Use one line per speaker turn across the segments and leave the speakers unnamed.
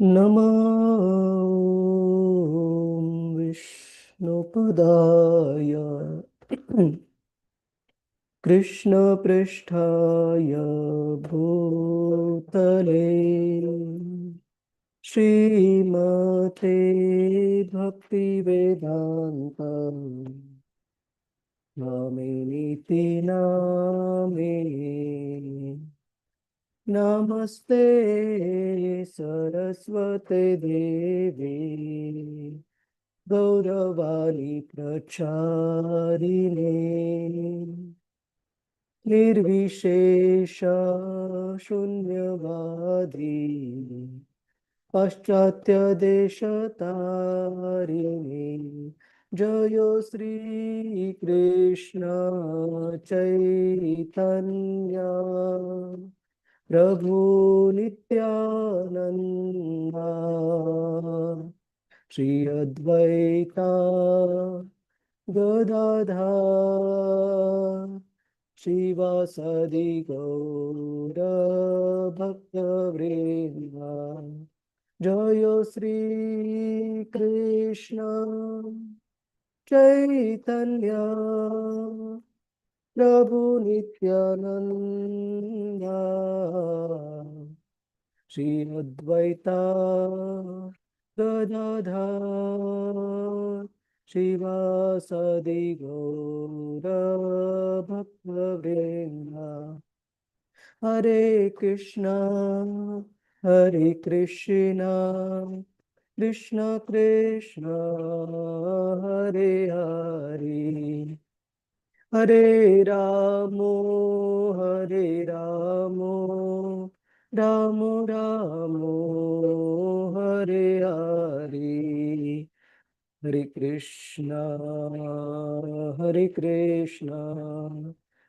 नमो विष्णुपदाय कृष्णपृष्ठाय भूतले श्रीमते भक्तिवेदान्त स्वामिनिति नामिने नमस्ते सरस्वते देवी गौरवाणी प्रचारिणे निर्विशेष शून्यवादी पाश्चात्य देशतारिणे जय श्री कृष्ण चैतन्य प्रभु नित्यानंदा श्री अद्वैता गदाधर श्रीवासदि गौर भक्तवृंदा जय श्री कृष्ण चैतन्य प्रभु नित्यानंदा श्री अद्वैता गदाधर श्रीवासदि गौर भक्तवृंदा हरे कृष्णा कृष्ण कृष्ण हरे हरे हरे रामो राम राम हरे हरे हरे कृष्णा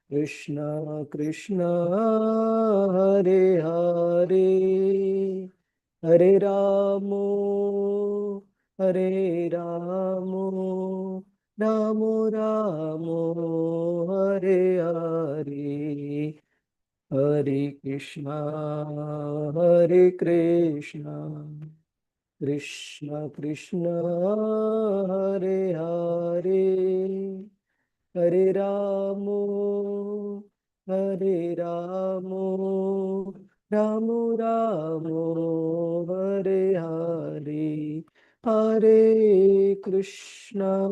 कृष्ण कृष्ण हरे हरे हरे रामो राम राम हरे हरे हरे कृष्णा कृष्ण कृष्ण हरे हरे हरे रामो राम राम हरे हरे हरे कृष्णा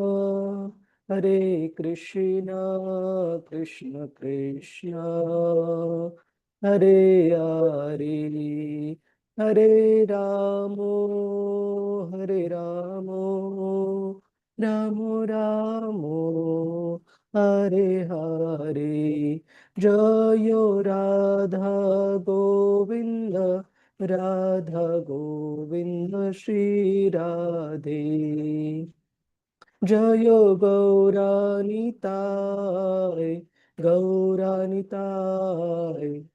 कृष्ण कृष्ण हरे हरे हरे रामो राम राम हरे हरे जयो राधा गोविंद श्री राधे जयो गौरानिताय गौरानिताय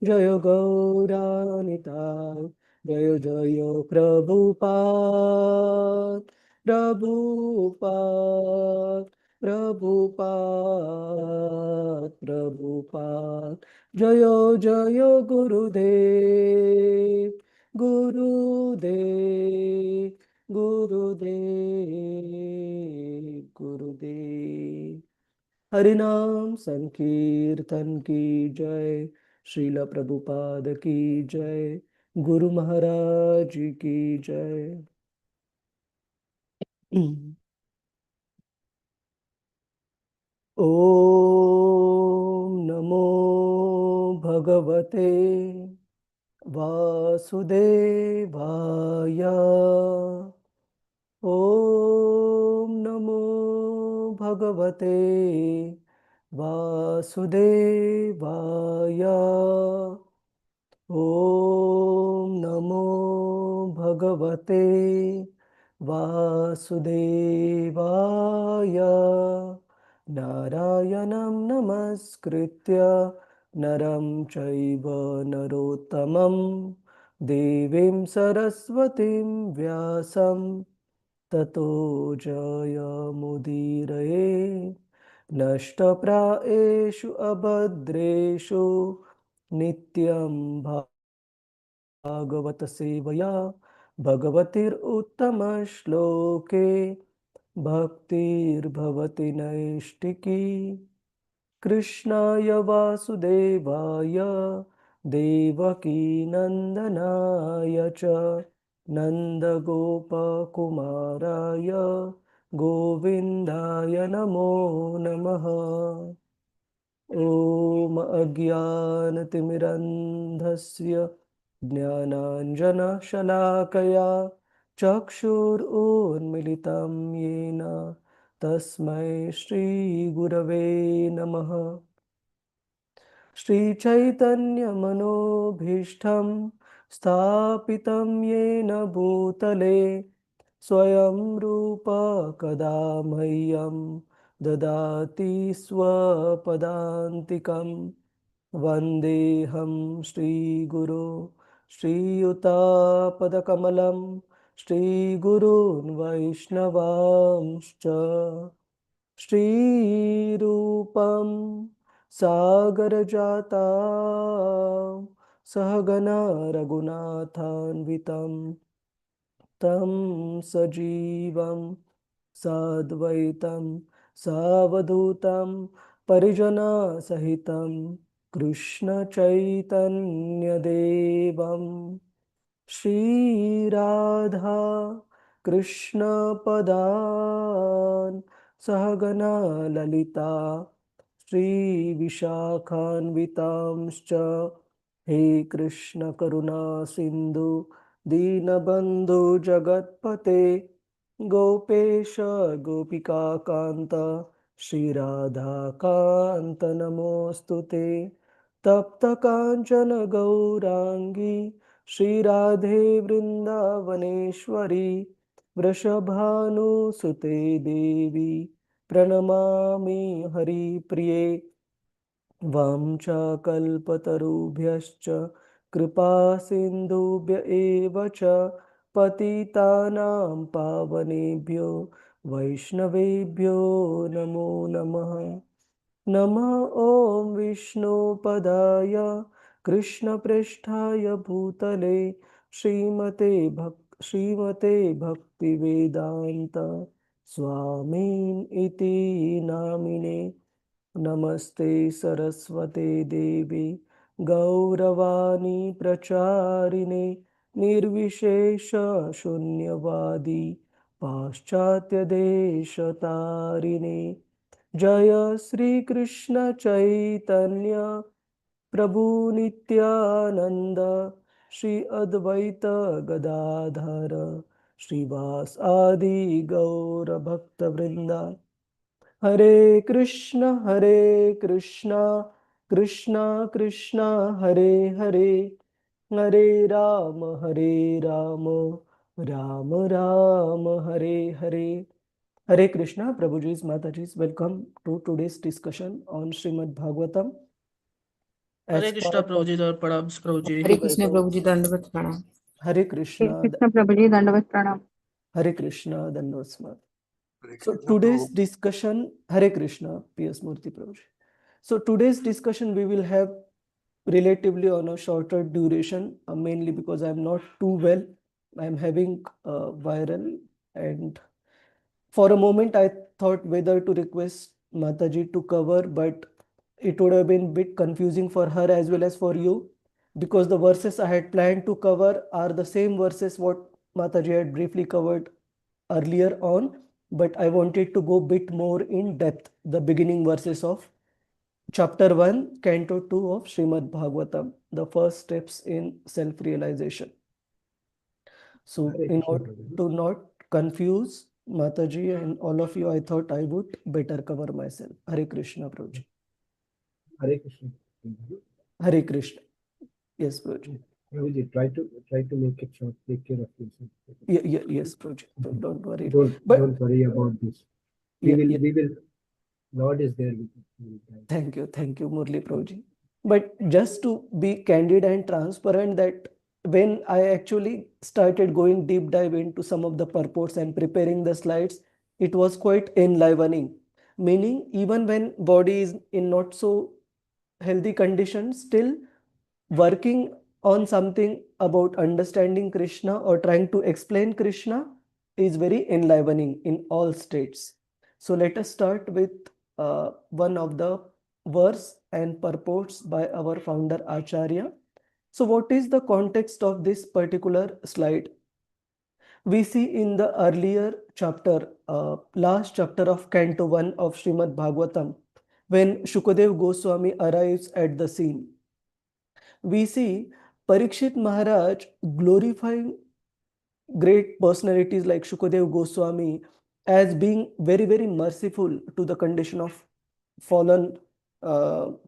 जय गौरानिताय जय जय प्रभुपाद प्रभुपाद जय जय गुरुदेव हरिनाम संकीर्तन की जय। श्रील प्रभुपाद की जय। गुरु महाराज की जय। ओम नमो भगवते वासुदेवाय। ओम नमो भगवते वासुदेवाय। ओम नमो भगवते वासुदेवाय। नारायणं नमस्कृत्य नरं चैव नरोत्तमं देवीं सरस्वतीं व्यासं ततो जयमुदीरये। नष्टप्रायेषु अभद्रेषु नित्यं भागवत सेवया भगवतिरुत्तमश्लोके भक्तिर्भवति नैष्टिकी कृष्णाय वासुदेवाय देवकीनन्दनाय च नन्दगोपकुमाराय गोविन्दाय नमो नमः। ॐ अज्ञानतिमिरन्धस्य ज्ञानाञ्जनशलाकया चक्षुरुन्मिलितं येन तस्मै श्रीगुरवे नमः। श्रीचैतन्यमनोभीष्टं स्थापितं येन भूतले स्वयं रूप कदा मह्यं ददाति स्वपदान्तिकं वन्देऽहं श्रीगुरो श्रीयुतापदकमलं श्रीगुरून् वैष्णवांश्च श्रीरूपं सागरजातं सहगना रघुनाथान्वितं तं सजीवं साद्वैतं सावधूतं परिजनसहितं कृष्णचैतन्यदेवं श्रीराधा कृष्णपदान् सहगना ललिता श्रीविशाखान्वितांश्च हे कृष्ण करुणा सिन्धु दीनबन्धु जगत्पते गोपेश गोपिकान्त श्रीराधाकान्त नमोऽस्तु ते तप्तकाञ्चन गौराङ्गी श्रीराधे वृन्दावनेश्वरी वृषभानुसुते देवी प्रणमामि हरिप्रिये वाञ्छाकल्पतरुभ्यश्च कृपा सिन्धुभ्य एव च पतितानां पावनेभ्यो वैष्णवेभ्यो नमो नमः। नमः ॐ विष्णुपदाय कृष्णप्रेष्ठाय भूतले श्रीमते भक्तिवेदान्त स्वामिन् इति नामिने नमस्ते सरस्वते देवी गौरवाणी प्रचारिणे निर्विशेष शून्यवादी पाश्चात्यदेशतारिणे जय श्री कृष्ण चैतन्य प्रभु नित्यानंद श्री अद्वैत गदाधर श्रीवास आदि गौर भक्त वृंदा। हरे Krishna Krishna Krishna Hare Hare Hare Ram Ram Ram Hare Hare. Hare Krishna, Prabhuji's, Mataji's, welcome to today's discussion on Srimad Bhagavatam.
Hare
As
Krishna
part
Prabhu
of
जी और प्रणाम प्रभु जी।
हरे कृष्ण प्रभु जी, दंडवत प्रणाम।
Hare
हरे
Krishna,
कृष्ण प्रभु जी, दंडवत प्रणाम।
Hare Krishna, Dandavasmat. So today's discussion, Hare Krishna, P.S. Murthy Prabhuji. So today's discussion we will have relatively on a shorter duration, mainly because I'm not too well. I'm having viral, and for a moment I thought whether to request Mataji to cover, but it would have been a bit confusing for her as well as for you, because the verses I had planned to cover are the same verses what Mataji had briefly covered earlier on, but I wanted to go a bit more in depth, the beginning verses of chapter 1, Canto 2 of Srimad Bhagavatam, the first steps in self-realization. So in order to not confuse Mataji and all of you, I thought I would better cover myself. Hare Krishna, Prabhuji.
Hare Krishna.
Hare Krishna. Yes, Prabhuji.
Prabhuji, try to make it short. Take care of yourself.
Yes, Prabhuji. Don't worry.
Don't worry about this. We will. Lord is there with you.
Thank you, Murli Prabhuji. But just to be candid and transparent, that when I actually started going deep dive into some of the purports and preparing the slides, it was quite enlivening. Meaning, even when body is in not so healthy condition, still working on something about understanding Krishna or trying to explain Krishna is very enlivening in all states. So let us start with one of the verse and purports by our founder Acharya. So what is the context of this particular slide? We see in the earlier chapter, last chapter of Canto 1 of Srimad Bhagavatam, when Shukadev Goswami arrives at the scene, we see Parikshit Maharaj glorifying great personalities like Shukadev Goswami as being very, very merciful to the condition of fallen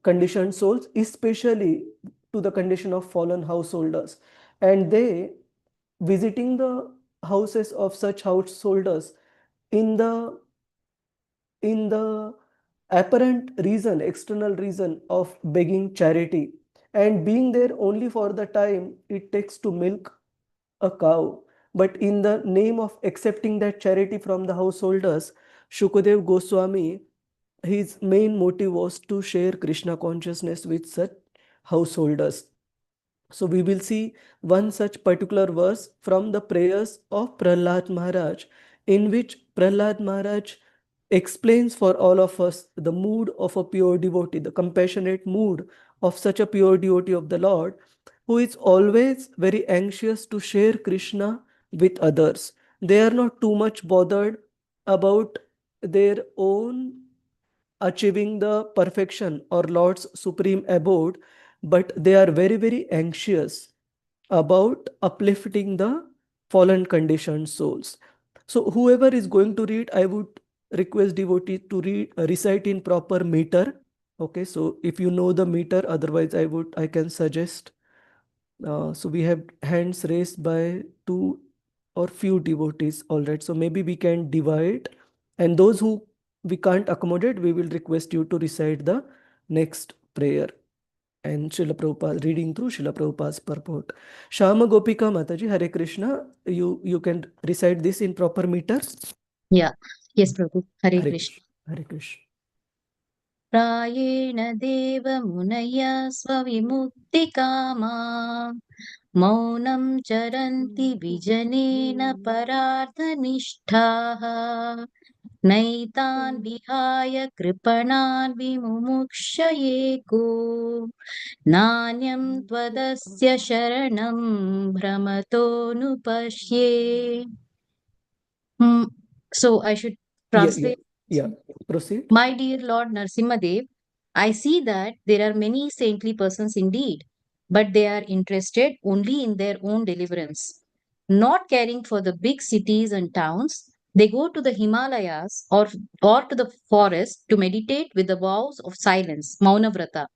conditioned souls, especially to the condition of fallen householders. And they visiting the houses of such householders in the apparent reason, external reason of begging charity, and being there only for the time it takes to milk a cow. But in the name of accepting that charity from the householders, Shukadev Goswami, his main motive was to share Krishna consciousness with such householders. So we will see one such particular verse from the prayers of Prahlad Maharaj, in which Prahlad Maharaj explains for all of us the mood of a pure devotee, the compassionate mood of such a pure devotee of the Lord, who is always very anxious to share Krishna with others. They are not too much bothered about their own achieving the perfection or Lord's supreme abode, but they are very, very anxious about uplifting the fallen conditioned souls. So whoever is going to read, I would request devotee to recite in proper meter. Okay, so if you know the meter, otherwise I can suggest. So we have hands raised by two or few devotees. All right, so maybe we can divide, and those who we can't accommodate, we will request you to recite the next prayer. And Srila Prabhupada, reading through Srila Prabhupada's purport. Shama Gopika Mataji, Hare Krishna, you can recite this in proper meter.
Yeah. Yes, Prabhu. Hare
Hare
Krishna.
Krishna. Hare Krishna.
प्रायेण देवमुनय स्वविमुक्तिकामा मौनं चरन्ति विजनेन परार्थनिष्ठाः नैतान् विहाय कृपणान् विमुमुक्षये को नान्यं त्वदस्य शरणं भ्रमतोऽनुपश्ये. So I should translate.
Yeah. Proceed.
My dear Lord Narsimhadev, I see that there are many saintly persons indeed, but they are interested only in their own deliverance. Not caring for the big cities and towns, they go to the Himalayas or to the forest to meditate with the vows of silence, Maunavrata.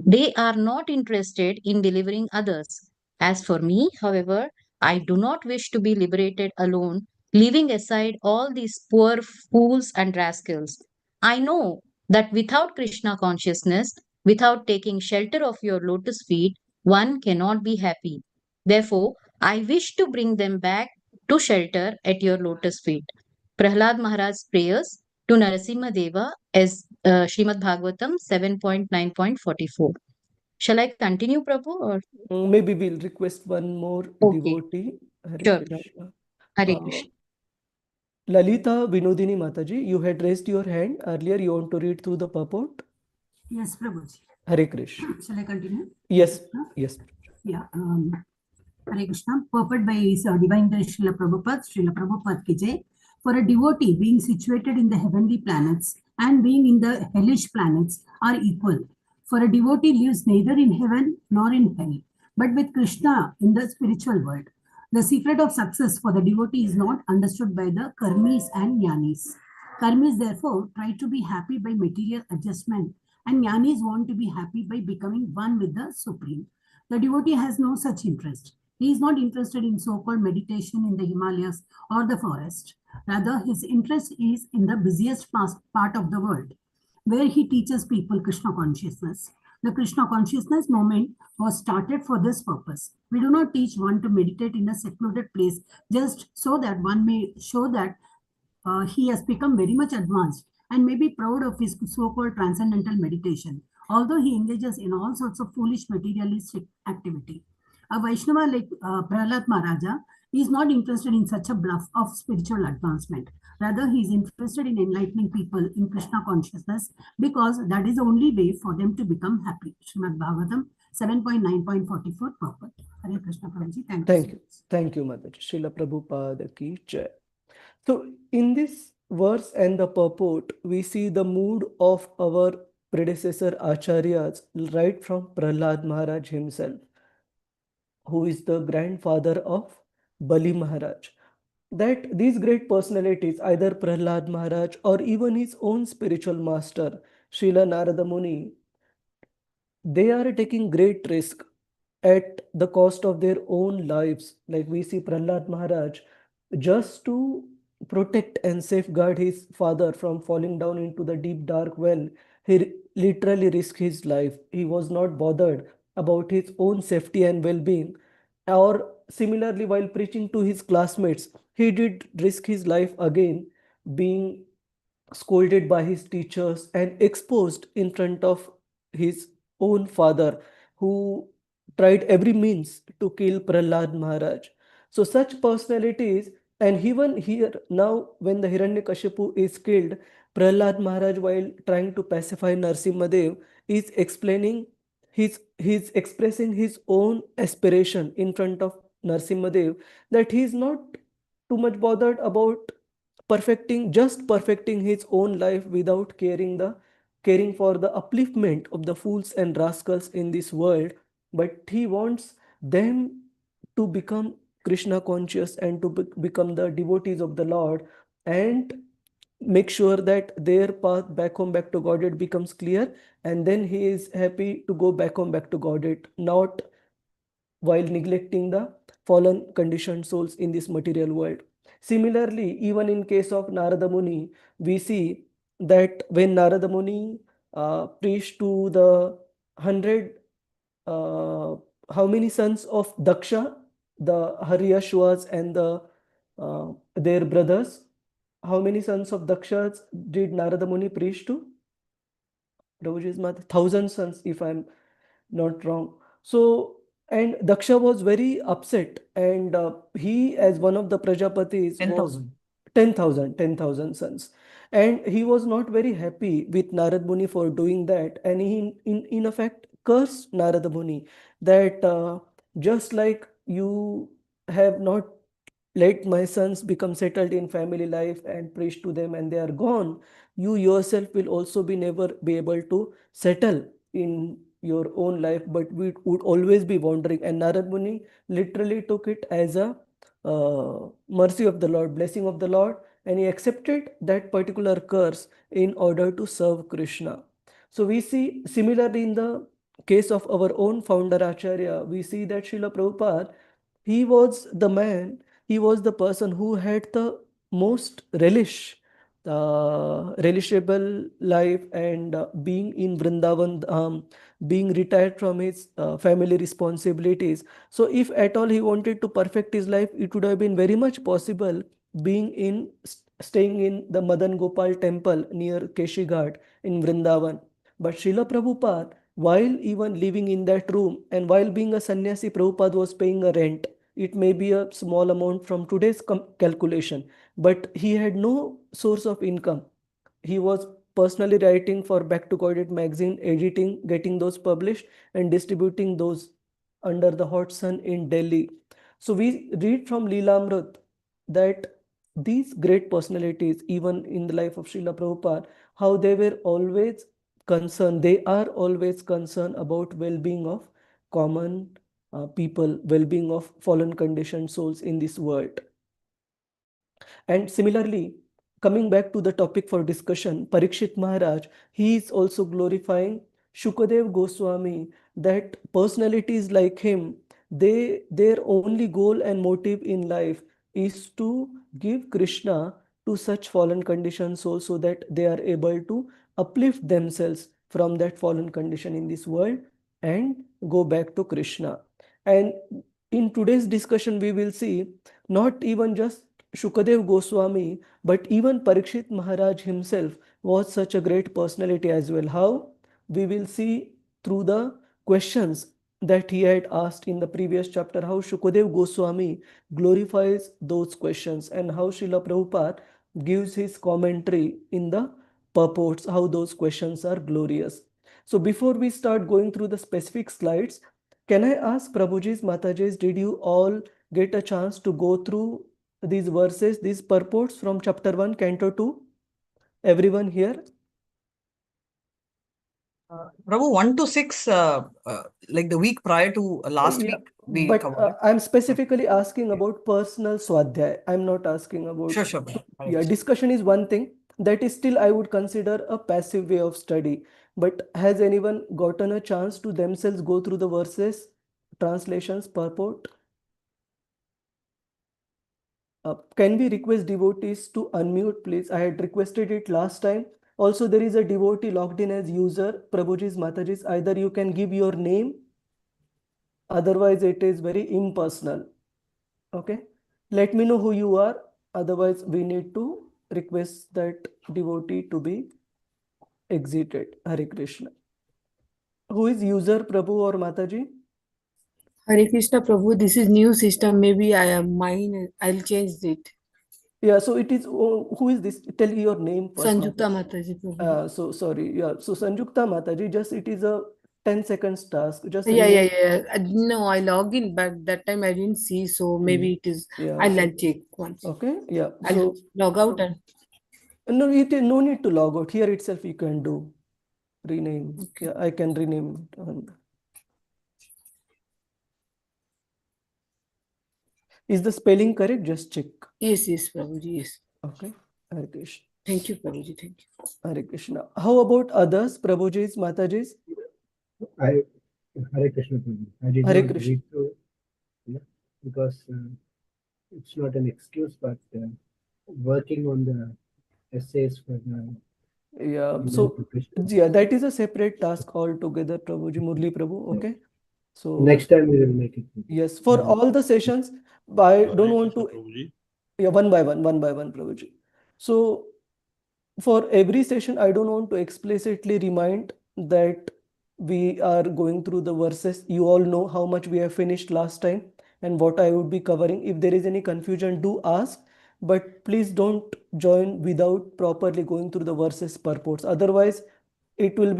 They are not interested in delivering others. As for me, however, I do not wish to be liberated alone, leaving aside all these poor fools and rascals. I know that without Krishna consciousness, without taking shelter of your lotus feet, one cannot be happy. Therefore, I wish to bring them back to shelter at your lotus feet. Prahlad Maharaj's prayers to Narasimha Deva as Srimad Bhagavatam 7.9.44. Shall I continue, Prabhu? Or?
Maybe we'll request one more devotee. Hare
Sure,
Krishna.
Hare Krishna.
Lalita Vinodini Mataji, you had raised your hand earlier. You want to read through the purport?
Yes, Prabhuji.
Hare Krishna.
Shall I continue?
Yes. Yes.
Yeah. Hare Krishna. Purport by Divine Grace Srila Prabhupada ki jai. For a devotee, being situated in the heavenly planets and being in the hellish planets are equal. For a devotee lives neither in heaven nor in hell, but with Krishna in the spiritual world. The secret of success for the devotee is not understood by the karmis and jnanis. Karmis, therefore, try to be happy by material adjustment, and jnanis want to be happy by becoming one with the Supreme. The devotee has no such interest. He is not interested in so-called meditation in the Himalayas or the forest. Rather, his interest is in the busiest part of the world, where he teaches people Krishna consciousness. The Krishna consciousness movement was started for this purpose. We do not teach one to meditate in a secluded place just so that one may show that he has become very much advanced and may be proud of his so-called transcendental meditation, although he engages in all sorts of foolish materialistic activity. A Vaishnava like Prahlad Maharaja is not interested in such a bluff of spiritual advancement. Rather, he is interested in enlightening people in Krishna consciousness because that is the only way for them to become happy. Srimad Bhagavatam 7.9.44 purport. Hare Krishna Prabhuji.
Thank you. Thank you, Mother. Srila Prabhupada ki jai. So in this verse and the purport, we see the mood of our predecessor Acharyas right from Prahlad Maharaj himself, who is the grandfather of Bali Maharaj. That these great personalities, either Prahlad Maharaj or even his own spiritual master, Srila Narada Muni, they are taking great risk at the cost of their own lives. Like we see Prahlad Maharaj, just to protect and safeguard his father from falling down into the deep dark well, he literally risked his life. He was not bothered about his own safety and well-being. Or similarly, while preaching to his classmates, he did risk his life again, being scolded by his teachers and exposed in front of his own father, who tried every means to kill Prahlad Maharaj. So such personalities, and even here now when the Hiranyakashipu is killed, Prahlad Maharaj, while trying to pacify Narsimhadev, is explaining he's expressing his own aspiration in front of Narsimhadev, that he is not too much bothered about perfecting his own life without caring for the upliftment of the fools and rascals in this world, but he wants them to become Krishna conscious and to become the devotees of the Lord, and make sure that their path back home, back to Godhead becomes clear, and then he is happy to go back home, back to Godhead, not while neglecting the fallen conditioned souls in this material world. Similarly, even in case of Narada Muni, we see that when Narada Muni preached to the 100, how many sons of Daksha, the Haryashvas and their brothers, how many sons of Dakshas did Narada Muni preach to? Prabhuji's math, 1,000 sons, if I'm not wrong. So, and Daksha was very upset, and he, as one of the Prajapatis,
10,000.
10,000 sons, and he was not very happy with Narad Muni for doing that, and he in effect cursed Narada Muni that just like you have not let my sons become settled in family life and preach to them and they are gone, you yourself will also never be able to settle in your own life, but we would always be wandering. And Narad Muni literally took it as a mercy of the Lord, blessing of the Lord, and he accepted that particular curse in order to serve Krishna. So we see similarly in the case of our own founder Acharya, we see that Srila Prabhupada, he was the man, he was the person who had the most relishable life, and being in Vrindavan, being retired from his family responsibilities. So if at all he wanted to perfect his life, it would have been very much possible staying in the Madan Gopal temple near Keshi Ghat in Vrindavan. But Srila Prabhupada, while even living in that room and while being a sannyasi, Prabhupada was paying a rent. It may be a small amount from today's calculation, but he had no source of income. He was personally writing for Back to Godhead magazine, editing, getting those published and distributing those under the hot sun in Delhi. So we read from Leelamrit that these great personalities, even in the life of Srila Prabhupada, how they were always concerned, they are always concerned about well-being of common people, well-being of fallen conditioned souls in this world. And similarly, coming back to the topic for discussion, Parikshit Maharaj, he is also glorifying Shukadev Goswami, that personalities like him, their only goal and motive in life is to give Krishna to such fallen conditioned souls so that they are able to uplift themselves from that fallen condition in this world and go back to Krishna. And in today's discussion, we will see not even just Shukadev Goswami, but even Parikshit Maharaj himself was such a great personality as well. How? We will see through the questions that he had asked in the previous chapter, how Shukadev Goswami glorifies those questions and how Srila Prabhupada gives his commentary in the purports, how those questions are glorious. So before we start going through the specific slides, can I ask Prabhuji's, Mataji's, did you all get a chance to go through these verses, these purports from chapter 1, Canto 2? Everyone here?
Prabhu, 1 to 6, like the week prior to last
Yeah,
week, we
but
covered it.
I'm specifically asking about personal swadhyay. I'm not asking about,
Sure, Prabhu.
yeah, discussion is one thing. That is still, I would consider a passive way of study. But has anyone gotten a chance to themselves go through the verses, translations, purport? Can we request devotees to unmute, please? I had requested it last time. Also, there is a devotee logged in as user, Prabhuji's, Mataji's. Either you can give your name, otherwise it is very impersonal. Okay, let me know who you are. Otherwise, we need to request that devotee to be exited. Hare Krishna. Who is user, Prabhu or Mataji?
Hare Krishna Prabhu, this is new system. Maybe I am mine. I'll change it.
Yeah, so it is, who is this? Tell your name first.
Sanjukta
Mataji.
Mataji Prabhu.
So sorry. Yeah, so Sanjukta Mataji, just it is a 10 seconds task. Just
Yeah.
remove.
No, I log in, but that time I didn't see. So maybe it is.
Yeah,
I'll
so,
check once.
okay. Yeah.
I'll
So
log out and.
no, it is no need to log out. Here itself you can do rename.
Okay.
Yeah, I can rename it. Is the spelling correct? Just check.
Yes, Prabhuji, yes.
Okay. Hare Krishna.
Thank you, Prabhuji. Thank you.
Hare Krishna. How about others? Prabhuji's, Mataji's?
Hare Krishna Prabhu. I did
Hare
not
Krishna.
read through, because it's not an excuse, but working on the essays for the
Yeah.
Indian
So
professional.
yeah, that is a separate task altogether, Prabhuji, Murli Prabhu. Okay. So
Next time we will make it.
yes, for all the sessions, I don't want to. Yeah, one by one, Prabhuji. So for every session, I don't want to explicitly remind that we are going through the verses. You all know how much we have finished last time and what I would be covering. If there is any confusion, do ask, but please don't join without properly going through the verses purports. Otherwise, it will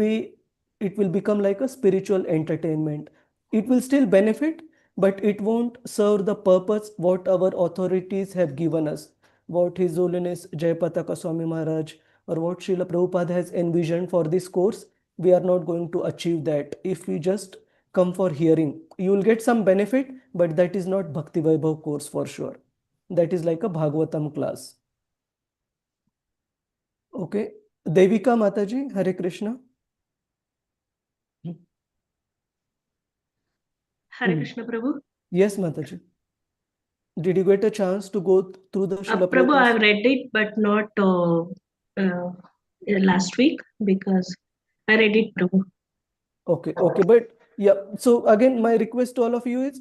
become like a spiritual entertainment. It will still benefit, but it won't serve the purpose what our authorities have given us, what His Holiness Jayapataka Swami Maharaj or what Srila Prabhupada has envisioned for this course. We are not going to achieve that if we just come for hearing. You will get some benefit, but that is not Bhakti Vaibhav course for sure. That is like a Bhagavatam class. Okay. Devika Mataji, Hare Krishna.
Hare Krishna Prabhu.
Yes, Mataji. Did you get a chance to go through the Srila
Prabhu,
Prabhupada?
I've read it, but not last week because I read it, Prabhu.
Okay, but yeah, so again, my request to all of you is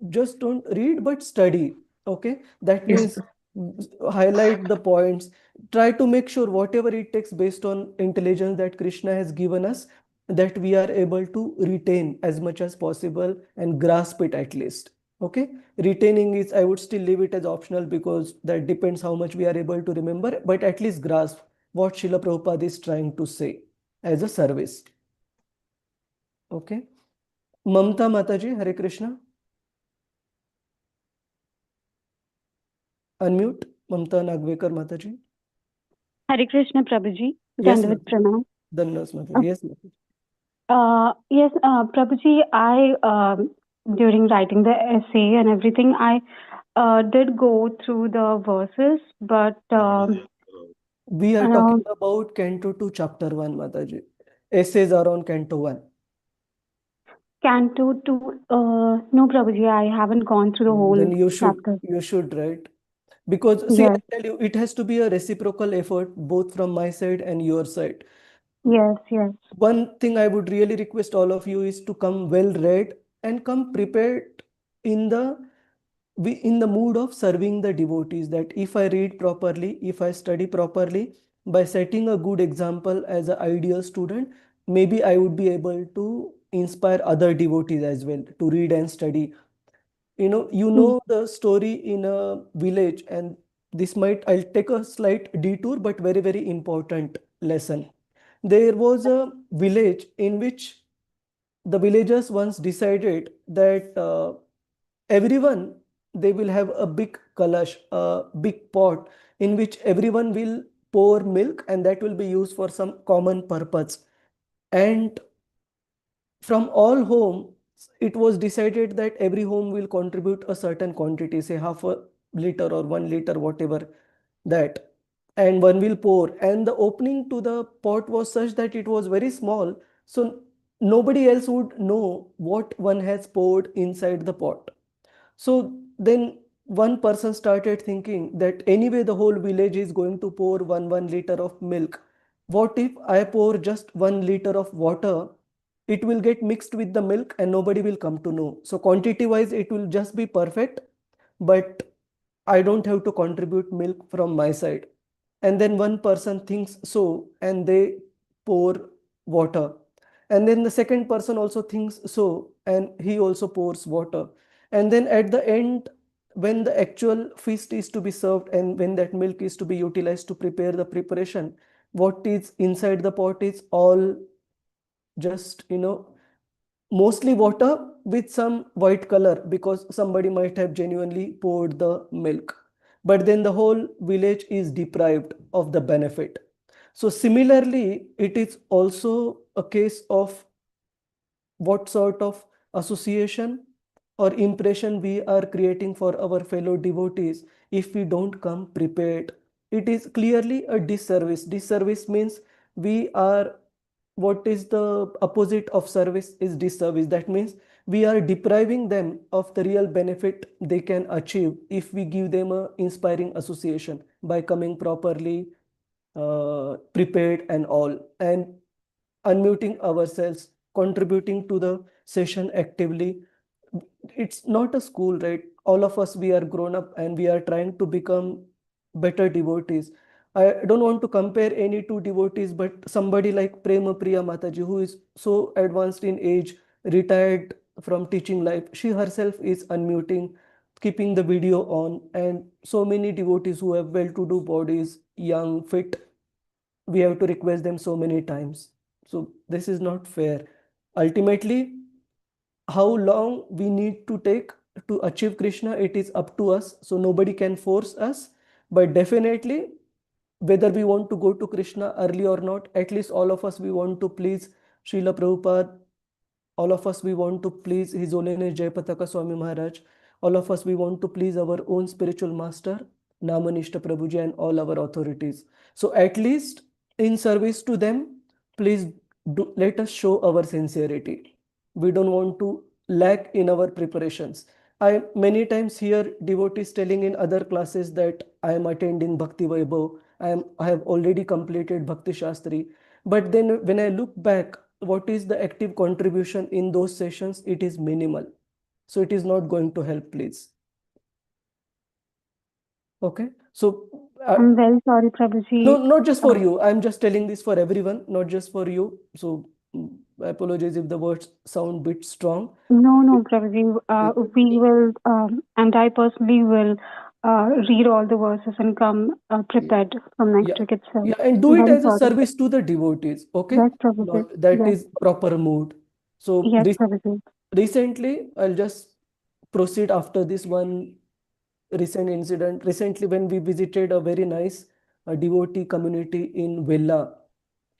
just don't read but study. Okay, that
Yes.
means highlight the points. Try to make sure whatever it takes based on intelligence that Krishna has given us, that we are able to retain as much as possible and grasp it at least. Okay, retaining is, I would still leave it as optional because that depends how much we are able to remember, but at least grasp what Srila Prabhupada is trying to say as a service. Okay. Mamta Mataji, Hare Krishna. Unmute. Mamta Nagvekar Mataji.
Hare Krishna Prabhuji.
Yes,
Dandavat
Mataji.
Pranam.
Dandas Mataji. Yes, Mataji.
Yes, Prabhuji, during writing the essay and everything, I did go through the verses, but
We are talking about Canto 2, Chapter 1, Mataji. Essays are on Canto 1.
Canto 2, no, Prabhuji, I haven't gone through the whole
Then
chapter.
you should write. Because see,
Yes.
I tell you, it has to be a reciprocal effort, both from my side and your side.
Yes.
One thing I would really request all of you is to come well read and come prepared in the mood of serving the devotees, that if I read properly, if I study properly, by setting a good example as an ideal student, maybe I would be able to inspire other devotees as well to read and study. You know the story in a village, and I'll take a slight detour, but very, very important lesson. There was a village in which the villagers once decided that everyone, they will have a big kalash, a big pot in which everyone will pour milk, and that will be used for some common purpose. And from all homes, it was decided that every home will contribute a certain quantity, say half a liter or 1 liter, whatever that, and one will pour. And the opening to the pot was such that it was very small, so nobody else would know what one has poured inside the pot. So then one person started thinking that anyway the whole village is going to pour 1 liter of milk. What if I pour just 1 liter of water? It will get mixed with the milk and nobody will come to know. So quantity wise, it will just be perfect, but I don't have to contribute milk from my side. And then one person thinks so, and they pour water. And then the second person also thinks so, and he also pours water. And then at the end, when the actual feast is to be served and when that milk is to be utilized to prepare the preparation, what is inside the pot is all just, mostly water with some white color, because somebody might have genuinely poured the milk. But then the whole village is deprived of the benefit. So similarly, it is also a case of what sort of association or impression we are creating for our fellow devotees if we don't come prepared. It is clearly a disservice. Disservice means we are, what is the opposite of service is disservice. That means we are depriving them of the real benefit they can achieve if we give them a inspiring association by coming properly prepared and all, and unmuting ourselves, contributing to the session actively. It's not a school, right? All of us, we are grown up and we are trying to become better devotees. I don't want to compare any two devotees, but somebody like Prema Priya Mataji, who is so advanced in age, retired from teaching life, she herself is unmuting, keeping the video on, and so many devotees who have well-to-do bodies, young, fit, we have to request them so many times. So this is not fair. Ultimately, how long we need to take to achieve Krishna, it is up to us. So nobody can force us. But definitely, whether we want to go to Krishna early or not, at least all of us, we want to please Srila Prabhupada. All of us, we want to please His Holiness Jayapataka Swami Maharaj. All of us, we want to please our own spiritual master, Namanishta Prabhuji, and all our authorities. So at least in service to them, please let us show our sincerity. We don't want to lack in our preparations. I many times hear devotees telling in other classes that I am attending Bhakti Vaibhav, I have already completed Bhakti Shastri. But then when I look back, what is the active contribution in those sessions? It is minimal. So it is not going to help, please. Okay. So
I'm very sorry, Prabhuji.
no, not just for you. I'm just telling this for everyone, not just for you. So I apologize if the words sound a bit strong.
No, Prabhuji. We will, and I personally will read all the verses and come prepared from next week itself.
Yeah, and do it
Very
as a
sorry.
service to the devotees. Okay.
Yes, Prabhuji.
Not, that
Yes.
is proper mood. So
Yes, Prabhuji.
recently, I'll just proceed after this one recent incident. Recently, when we visited a very nice devotee community in Villa,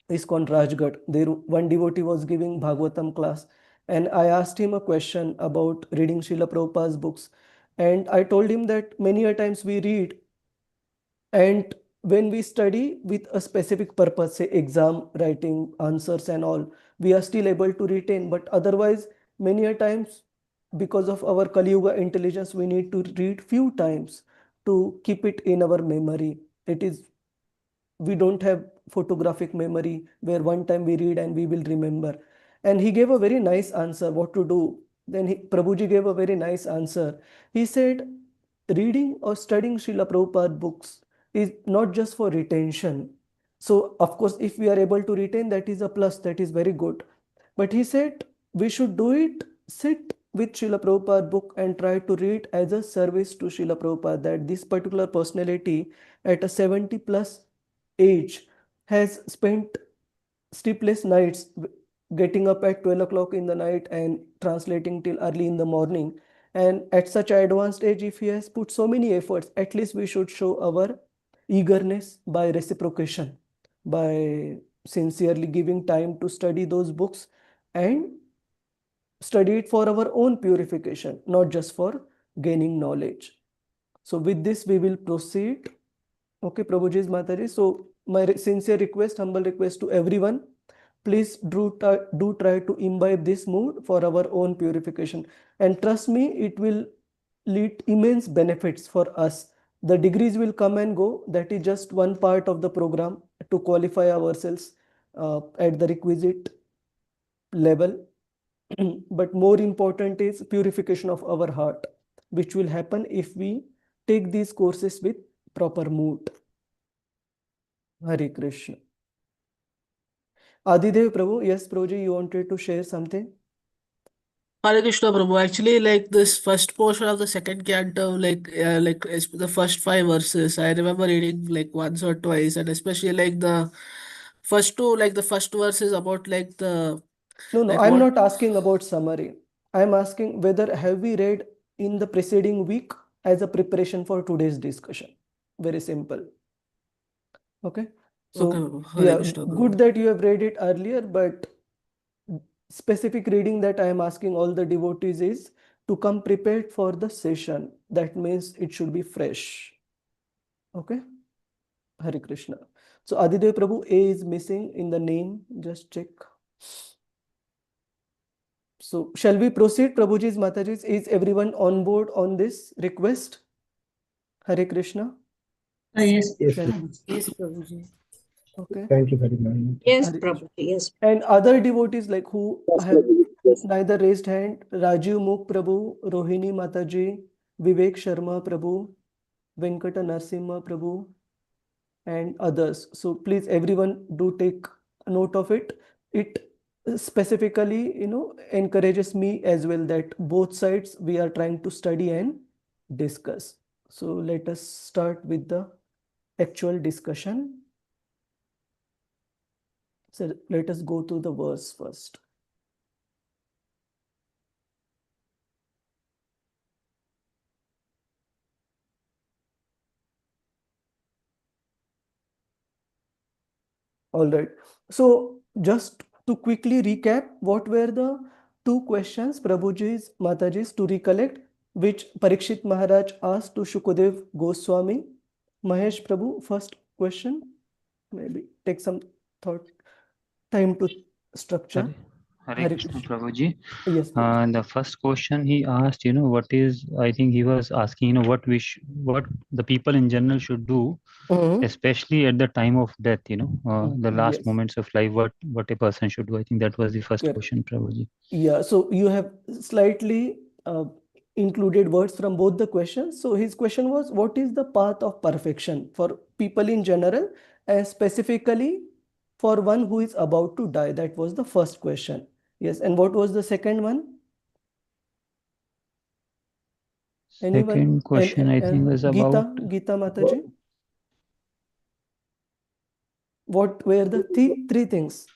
ISKCON Rajgarh, there one devotee was giving Bhagavatam class, and I asked him a question about reading Srila Prabhupada's books. And I told him that many a times we read, and when we study with a specific purpose, say exam, writing, answers and all, we are still able to retain. But otherwise, many a times, because of our Kali Yuga intelligence, we need to read few times to keep it in our memory. We don't have photographic memory where one time we read and we will remember. And he gave a very nice answer what to do. Then Prabhuji gave a very nice answer. He said, reading or studying Srila Prabhupada books is not just for retention. So of course, if we are able to retain, that is a plus, that is very good. But he said, we should do it, sit with Srila Prabhupada book and try to read as a service to Srila Prabhupada, that this particular personality at a 70 plus age has spent sleepless nights getting up at 12 o'clock in the night and translating till early in the morning. And at such an advanced age, if he has put so many efforts, at least we should show our eagerness by reciprocation, by sincerely giving time to study those books and study it for our own purification, not just for gaining knowledge. So with this, we will proceed. Okay, Prabhuji's Mataji. So my sincere request, humble request to everyone, please do try to imbibe this mood for our own purification. And trust me, it will lead immense benefits for us. The degrees will come and go. That is just one part of the program to qualify ourselves at the requisite level. But more important is purification of our heart, which will happen if we take these courses with proper mood. Hare Krishna. Adidev Prabhu, yes, Prabhuji, you wanted to share something?
Hare Krishna Prabhu. Actually, like this first portion of the second canto, like it's the first 5 verses, I remember reading like once or twice, and especially like the first two, like the first verses about like the
No,
like
I'm
what.
not asking about summary. I'm asking whether have we read in the preceding week as a preparation for today's discussion. Very simple. Okay. So
Okay, Prabhu. Hare
yeah,
Krishna
good
Prabhu.
that you have read it earlier, but specific reading that I am asking all the devotees is to come prepared for the session. That means it should be fresh. Okay. Hare Krishna. So Adidev Prabhu, A is missing in the name. Just check. So shall we proceed, Prabhuji's Mataji's? Is everyone on board on this request? Hare Krishna.
Yes.
Yes,
Shall
please.
Yes, Prabhuji.
okay.
Thank you very much.
Yes,
Hare
Prabhu. Yes.
And other devotees like who have neither raised hand, Rajiv Mukh Prabhu, Rohini Mataji, Vivek Sharma Prabhu, Venkata Narsimha Prabhu, and others. So please, everyone do take note of it. It specifically, encourages me as well that both sides we are trying to study and discuss. So let us start with the actual discussion. So let us go to the verse first. All right. So just to quickly recap, what were the two questions, Prabhuji's, Mataji's, to recollect, which Parikshit Maharaj asked to Shukadev Goswami? Mahesh Prabhu, first question. Maybe take some time to structure.
Hare Krishna Prabhuji.
Yes, Prabhuji.
The first question he asked, what is, I think he was asking, what what the people in general should do, especially at the time of death, the last
Yes.
moments of life, what a person should do. I think that was the first
Correct.
question, Prabhuji.
Yeah, so you have slightly included words from both the questions. So his question was, what is the path of perfection for people in general and specifically for one who is about to die? That was the first question. Yes, and what was the second one? Anyone?
Second question, I think, was about
Gita Mataji. What were the three things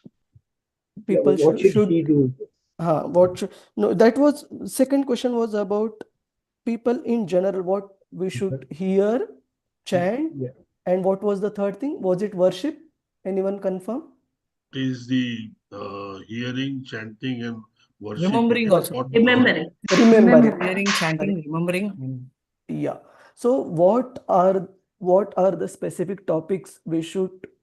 people
what should he do?
No, that was second question was about people in general, what we should hear, chant, and what was the third thing? Was it worship? Anyone confirm?
Is the hearing, chanting, and worship.
Remembering also.
Remembering.
Hearing, chanting, remembering.
Yeah. So what are the specific topics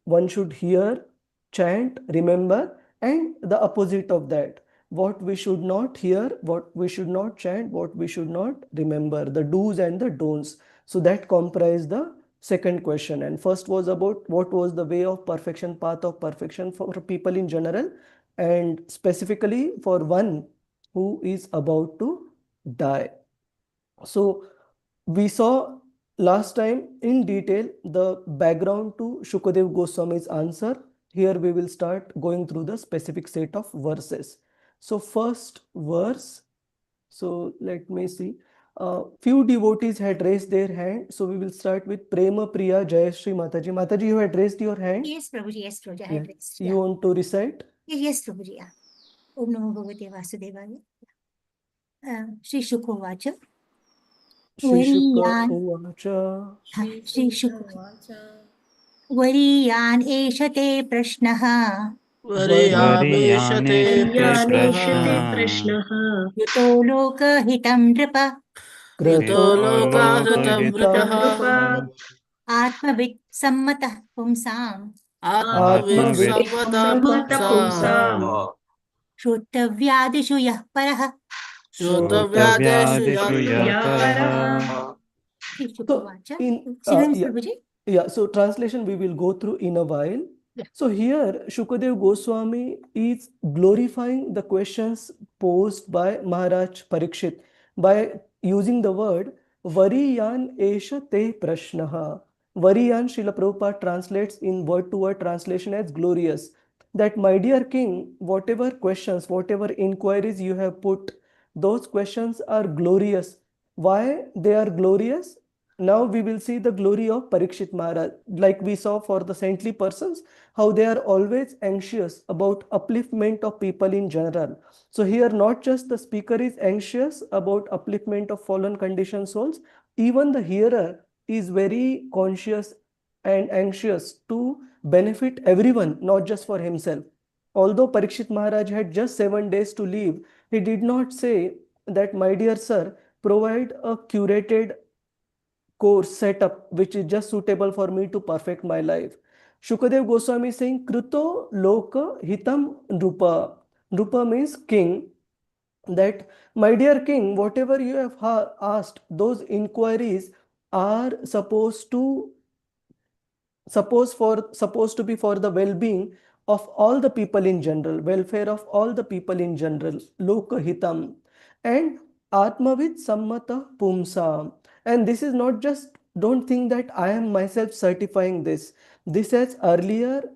one should hear, chant, remember, and the opposite of that? What we should not hear, what we should not chant, what we should not remember, the do's and the don'ts. So that comprise the second question. And first was about what was the way of perfection, path of perfection for people in general, and specifically for one who is about to die. So we saw last time in detail the background to Shukadev Goswami's answer. Here we will start going through the specific set of verses. So first verse, so let me see. Few devotees had raised their hand. So we will start with Prema Priya Jayashri Mataji. Mataji, you had raised your hand?
Yes, Prabhuji, yes, Prabhuji, I
Yeah.
had raised.
You want to recite?
Yes, Prabhuji, yeah. Om Namo Bhagavate Vasudevaya. Shri Shukha Vacha.
Shri Shukha
Variyan.
Uvacha.
Shri Shukha. Variyan Eshate Prashnaha.
Variyameshate
Varyaneshate
prashnaha.
prashnaha.
Yuto Lokahitam Nripa.
Yuto
Krato
lokahritam
Lokahitam
vripaha.
Atmavit Sammatah Pumsam.
Atmavit
Atmavit
sammata
Sammata
pumsam.
pumsam.
Shruttavyadishu Yah Paraha.
Shrotavyadeshu
Shrotavyadeshu
Ya
yatparaha.
paraha.
Shri Shukha
So
Vacha.
in
Silence, Prabhuji.
yeah, so translation we will go through in a while.
Yeah.
So here Shukadev Goswami is glorifying the questions posed by Maharaj Parikshit by using the word Variyan Esha Te Prashnaha. Variyan, Srila Prabhupada translates in word to word translation as glorious. That, my dear king, whatever questions, whatever inquiries you have put, those questions are glorious. Why they are glorious? Now we will see the glory of Parikshit Maharaj. Like we saw for the saintly persons, how they are always anxious about upliftment of people in general. So here not just the speaker is anxious about upliftment of fallen conditioned souls, even the hearer is very conscious and anxious to benefit everyone, not just for himself. Although Parikshit Maharaj had just 7 days to live, he did not say that, my dear sir, provide a curated course setup which is just suitable for me to perfect my life. Shukadev Goswami is saying, Kruto Loka Hitam Nrupa. Nrupa means king. That, my dear king, whatever you have asked, those inquiries are supposed to be for the well-being of all the people in general, welfare of all the people in general, lokahitam, and atmavit sammata pumsa. And this is not just, don't think that I am myself certifying this. This has earlier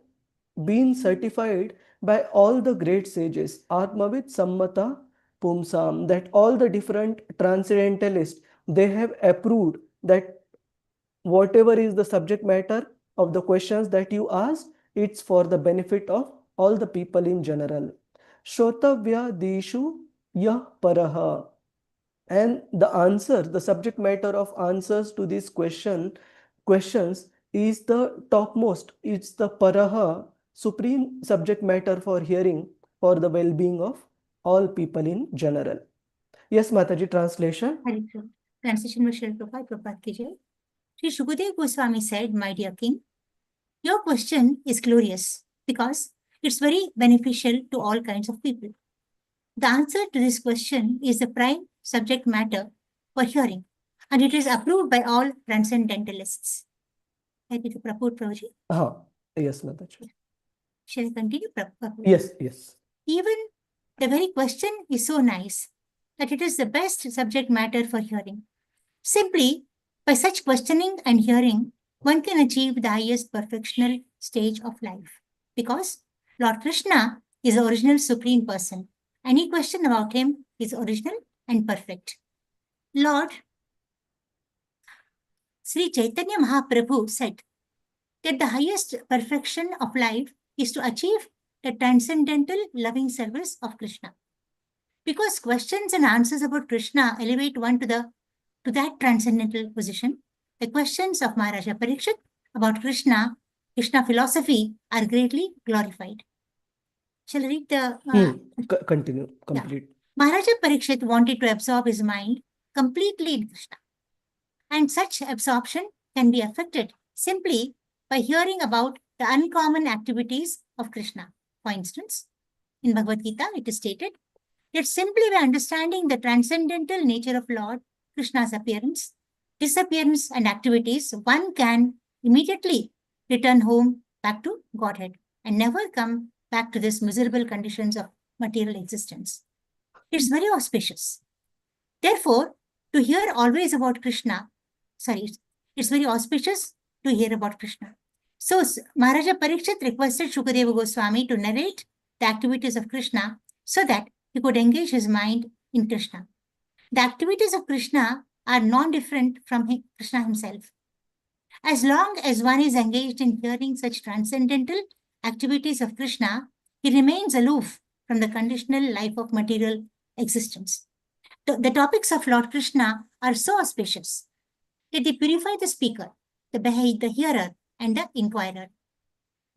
been certified by all the great sages, atmavit sammata pumsam, that all the different transcendentalists, they have approved that whatever is the subject matter of the questions that you ask, it's for the benefit of all the people in general. Shrotavya dishu yah paraha. And the answer, the subject matter of answers to these questions is the topmost. It's the paraha, supreme subject matter for hearing, for the well-being of all people in general. Yes, Mataji, translation.
Translation by Srila Prabhupada ki jai. Shri Shukadev Goswami said, my dear king, your question is glorious because it's very beneficial to all kinds of people. The answer to this question is the prime subject matter for hearing, and it is approved by all transcendentalists. Happy to Prabhupada Prabhuji.
Yes, Mataji.
Shall I continue, Prabhupada?
Yes, yes.
Even the very question is so nice that it is the best subject matter for hearing. Simply, by such questioning and hearing, one can achieve the highest perfectional stage of life. Because Lord Krishna is the original Supreme Person. Any question about him is original and perfect. Lord Sri Chaitanya Mahaprabhu said that the highest perfection of life is to achieve the transcendental loving service of Krishna. Because questions and answers about Krishna elevate one to that transcendental position, the questions of Maharaja Parikshit about Krishna philosophy are greatly glorified. Shall I read the...
Continue, complete.
Yeah. Maharaja Parikshit wanted to absorb his mind completely in Krishna. And such absorption can be affected simply by hearing about the uncommon activities of Krishna. For instance, in Bhagavad Gita, it is stated that simply by understanding the transcendental nature of Lord Krishna's appearance, disappearance, and activities, one can immediately return home back to Godhead and never come back to these miserable conditions of material existence. It's very auspicious. Therefore, to hear always about Krishna, it's very auspicious to hear about Krishna. So, Maharaja Parikshit requested Shukadeva Goswami to narrate the activities of Krishna so that he could engage his mind in Krishna. The activities of Krishna are non-different from Krishna himself. As long as one is engaged in hearing such transcendental activities of Krishna, he remains aloof from the conditional life of material existence. The topics of Lord Krishna are so auspicious that they purify the speaker, the hearer, and the inquirer.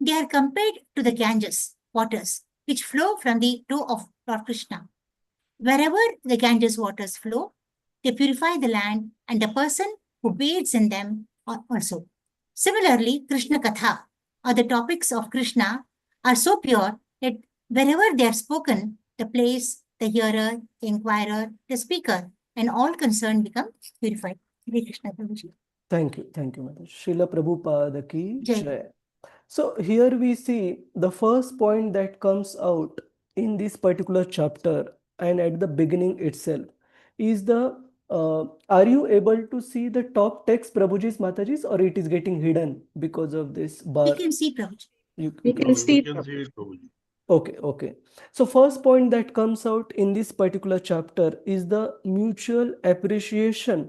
They are compared to the Ganges waters, which flow from the toe of Lord Krishna. Wherever the Ganges waters flow, they purify the land and the person who bathes in them also. Similarly, Krishna Katha, or the topics of Krishna, are so pure that wherever they are spoken, the place, the hearer, the inquirer, the speaker, and all concerned become purified. Hare Krishna Prabhuji.
Thank you, Mother. Srila Prabhupada ki
Jai.
jai. So here we see the first point that comes out in this particular chapter and at the beginning itself is the are you able to see the top text, Prabhuji's, Mataji's, or it is getting hidden because of this bar?
We can see, Prabhuji.
We can see.
We can see it, Prabhuji.
Okay. So first point that comes out in this particular chapter is the mutual appreciation.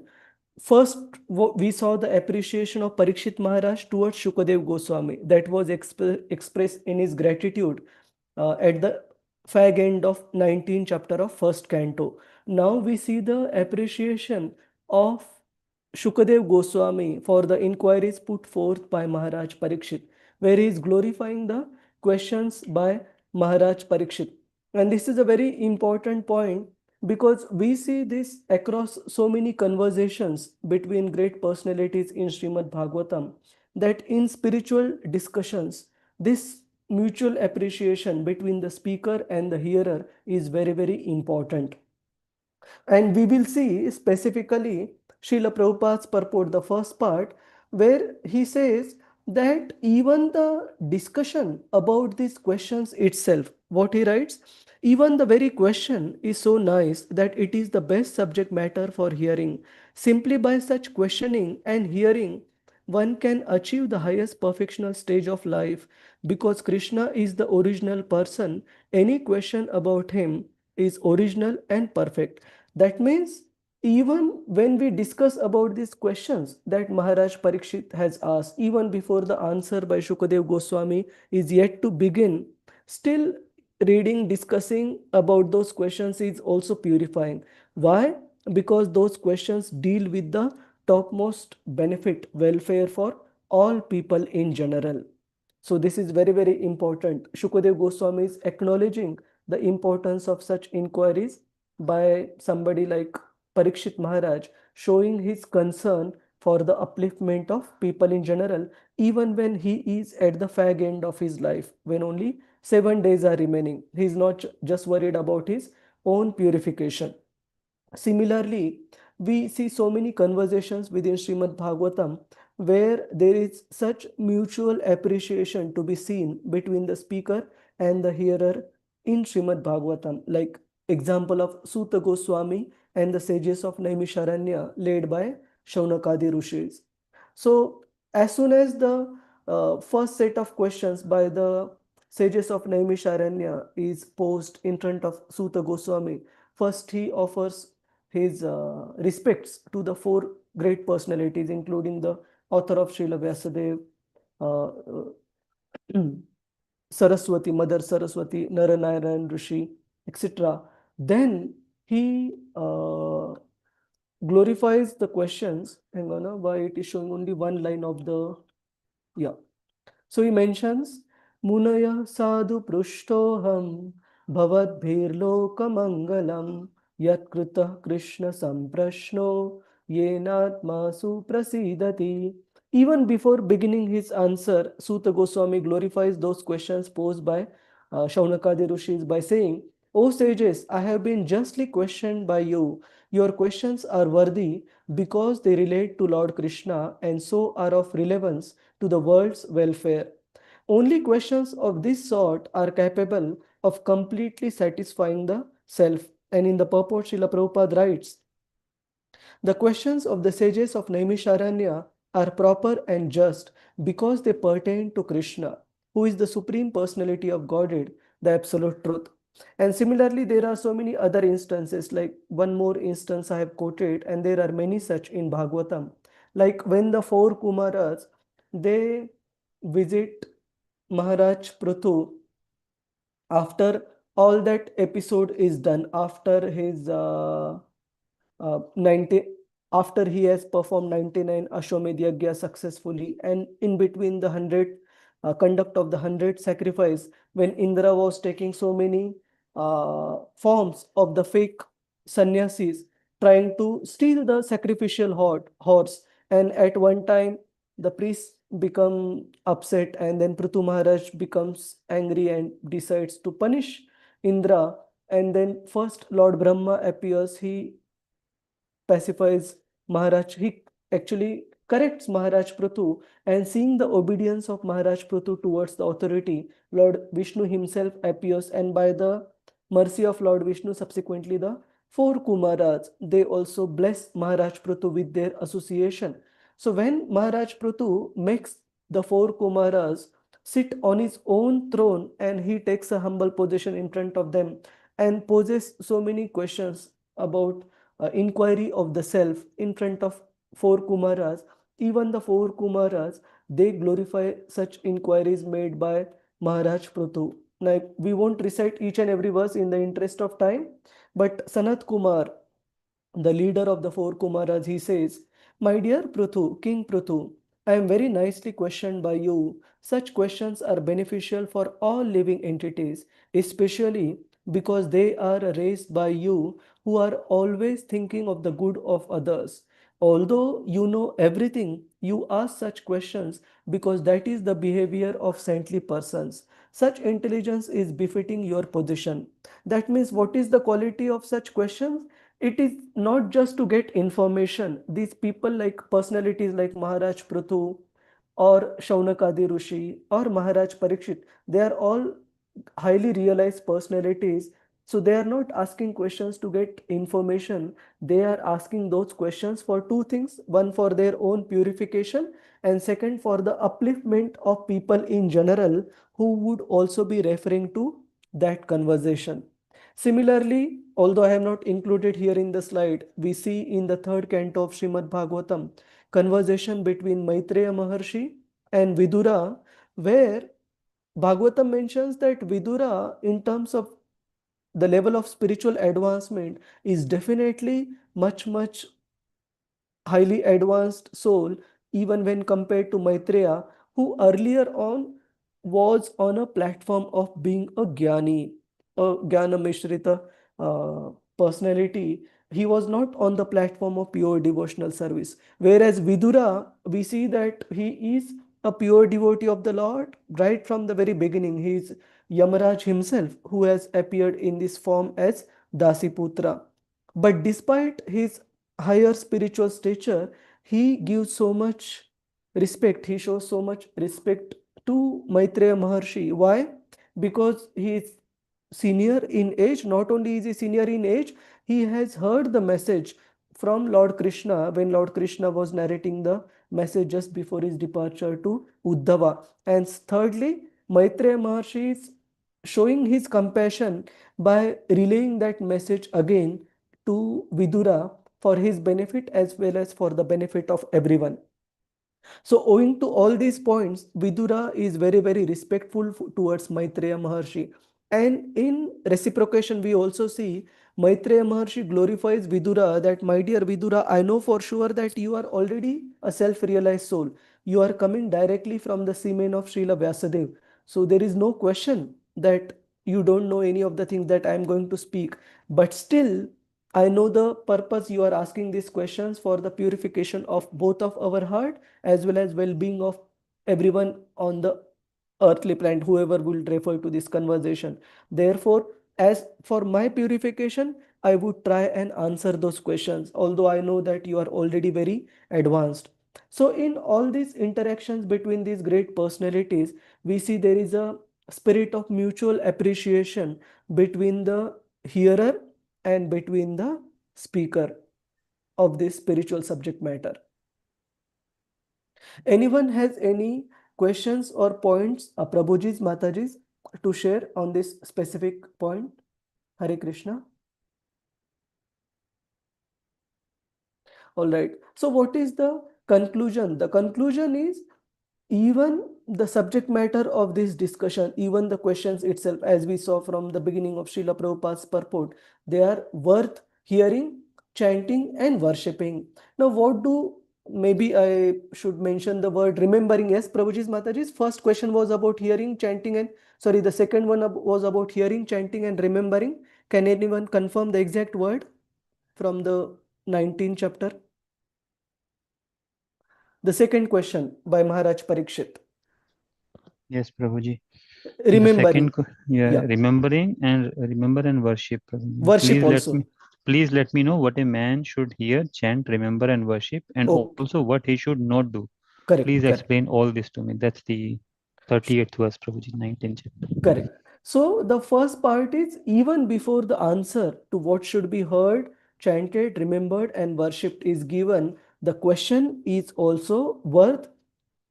First, we saw the appreciation of Parikshit Maharaj towards Shukadev Goswami that was expressed in his gratitude at the fag end of 19th chapter of first canto. Now we see the appreciation of Shukadev Goswami for the inquiries put forth by Maharaj Parikshit, where he is glorifying the questions by Maharaj Parikshit. And this is a very important point because we see this across so many conversations between great personalities in Srimad Bhagavatam, that in spiritual discussions, this mutual appreciation between the speaker and the hearer is very, very important. And we will see specifically Srila Prabhupada's purport, the first part, where he says that even the discussion about these questions itself, what he writes, even the very question is so nice that it is the best subject matter for hearing. Simply by such questioning and hearing, one can achieve the highest perfectional stage of life. Because Krishna is the original person, any question about him is original and perfect. That means even when we discuss about these questions that Maharaj Parikshit has asked, even before the answer by Shukadev Goswami is yet to begin, still reading, discussing about those questions is also purifying. Why? Because those questions deal with the topmost benefit, welfare for all people in general. So this is very, very important. Shukadev Goswami is acknowledging the importance of such inquiries by somebody like Parikshit Maharaj, showing his concern for the upliftment of people in general, even when he is at the fag end of his life, when only 7 days are remaining. He is not just worried about his own purification. Similarly, we see so many conversations within Srimad Bhagavatam where there is such mutual appreciation to be seen between the speaker and the hearer in Srimad Bhagavatam, like example of Suta Goswami and the sages of Naimisharanya led by Shaunakadi Rishis. So as soon as the first set of questions by the sages of Naimisharanya is posed in front of Suta Goswami, first he offers his respects to the 4 great personalities, including the author of Srila Vyasadeva, Saraswati, Mother Saraswati, Naranaran Rishi, etc. Then he glorifies the questions. Hang on, why it is showing only one line of the, So he mentions, Munaya sadhu prushtoham bhavadbhirlokamangalam yatkruta Krishna samprashno yenatma suprasidati. Even before beginning his answer, Suta Goswami glorifies those questions posed by Shaunakadi Rishis by saying, O sages, I have been justly questioned by you. Your questions are worthy because they relate to Lord Krishna and so are of relevance to the world's welfare. Only questions of this sort are capable of completely satisfying the self. And in the purport, Srila Prabhupada writes, the questions of the sages of Naimisharanya are proper and just because they pertain to Krishna, who is the Supreme Personality of Godhead, the Absolute Truth. And similarly, there are so many other instances, like one more instance I have quoted, and there are many such in Bhagavatam. Like when the four Kumaras, they visit Maharaj Prithu after all that episode is done, after his 90, after he has performed 99 Ashwamedh Yagya successfully, and in between the 100 conduct of the 100 sacrifice, when Indra was taking so many forms of the fake sannyasis, trying to steal the sacrificial horse, and at one time the priests become upset, and then Prithu Maharaj becomes angry and decides to punish Indra. And then first Lord Brahma appears, he pacifies Maharaj, he actually corrects Maharaj Prithu, and seeing the obedience of Maharaj Prithu towards the authority, Lord Vishnu himself appears, and by the mercy of Lord Vishnu, subsequently the four Kumaras, they also bless Maharaj Prithu with their association. So when Maharaj Prithu makes the four Kumaras sit on his own throne, and he takes a humble position in front of them and poses so many questions about inquiry of the self in front of four Kumaras, even the four Kumaras, they glorify such inquiries made by Maharaj Prithu. Now, we won't recite each and every verse in the interest of time, but Sanat Kumar, the leader of the four Kumaras, he says, "My dear Prithu, King Prithu, I am very nicely questioned by you. Such questions are beneficial for all living entities, especially because they are raised by you who are always thinking of the good of others. Although you know everything, you ask such questions because that is the behavior of saintly persons. Such intelligence is befitting your position." That means, what is the quality of such questions? It is not just to get information. These people, like personalities like Maharaj Prithu or Shaunakadi Rishi or Maharaj Parikshit, they are all highly realized personalities. So they are not asking questions to get information. They are asking those questions for two things: one, for their own purification, and second, for the upliftment of people in general who would also be referring to that conversation. Similarly, although I have not included here in the slide, we see in the third canto of Srimad Bhagavatam conversation between Maitreya Maharshi and Vidura, where Bhagavatam mentions that Vidura, in terms of the level of spiritual advancement, is definitely much highly advanced soul, even when compared to Maitreya, who earlier on was on a platform of being a Jnani, a Jnana Mishrita personality. He was not on the platform of pure devotional service. Whereas Vidura, we see that he is a pure devotee of the Lord right from the very beginning. He is Yamaraj himself, who has appeared in this form as Dasiputra. But despite his higher spiritual stature, he gives so much respect, he shows so much respect to Maitreya Maharshi. Why? Because he is senior in age. Not only is he senior in age, he has heard the message from Lord Krishna when Lord Krishna was narrating the message just before his departure to Uddhava. And thirdly, Maitreya Maharshi is showing his compassion by relaying that message again to Vidura for his benefit as well as for the benefit of everyone. So owing to all these points, Vidura is very respectful towards Maitreya Maharshi. And in reciprocation, we also see Maitreya Maharshi glorifies Vidura that, "My dear Vidura, I know for sure that you are already a self-realized soul. You are coming directly from the semen of Srila Vyasadeva. So there is no question that you don't know any of the things that I am going to speak. But still, I know the purpose you are asking these questions for the purification of both of our heart as well as well-being of everyone on the earthly planet, whoever will refer to this conversation. Therefore, as for my purification, I would try and answer those questions, although I know that you are already very advanced." So in all these interactions between these great personalities, we see there is a spirit of mutual appreciation between the hearer and between the speaker of this spiritual subject matter. Anyone has any questions or points, Prabhuji's, Mataji's, to share on this specific point? Hare Krishna. All right. So what is the conclusion? The conclusion is even the subject matter of this discussion, even the questions itself, as we saw from the beginning of Srila Prabhupada's purport, they are worth hearing, chanting and worshipping. Now what do, maybe I should mention the word remembering. Yes, Prabhuji's Mataji's first question was about hearing, chanting and, sorry, the second one was about hearing, chanting and remembering. Can anyone confirm the exact word from the 19th chapter? The second question by Maharaj Parikshit.
Yes, Prabhuji. The
Remembering.
second, remembering and remember and worship.
Worship
Please let me know what a man should hear, chant, remember, and worship, and also what he should not do.
Correct.
Please explain all this to me. That's the 38th verse, Prabhuji, 19th chapter.
Correct. So the first part is even before the answer to what should be heard, chanted, remembered, and worshipped is given, the question is also worth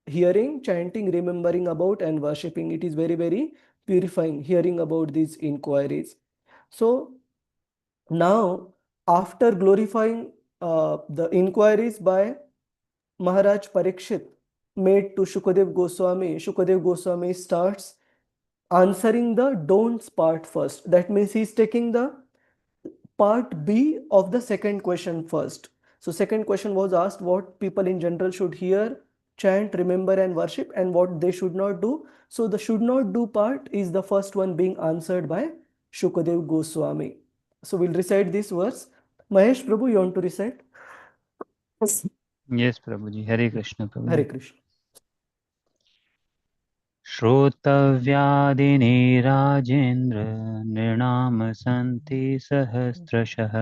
hearing, chanting, remembering about, and worshipping. It is very, very purifying hearing about these inquiries. So now, after glorifying the inquiries by Maharaj Parikshit made to Shukadev Goswami starts answering the don'ts part first. That means he's taking the part B of the second question first. So second question was asked what people in general should hear, chant, remember and worship, and what they should not do. So the should not do part is the first one being answered by Shukadev Goswami. So we'll recite this verse. Mahesh Prabhu, you want to recite?
Yes, Prabhuji. Hare Krishna, Prabhuji.
Hare Krishna.
श्रोतव्यादिने Rajendra नृणाम सन्ति सहस्रशः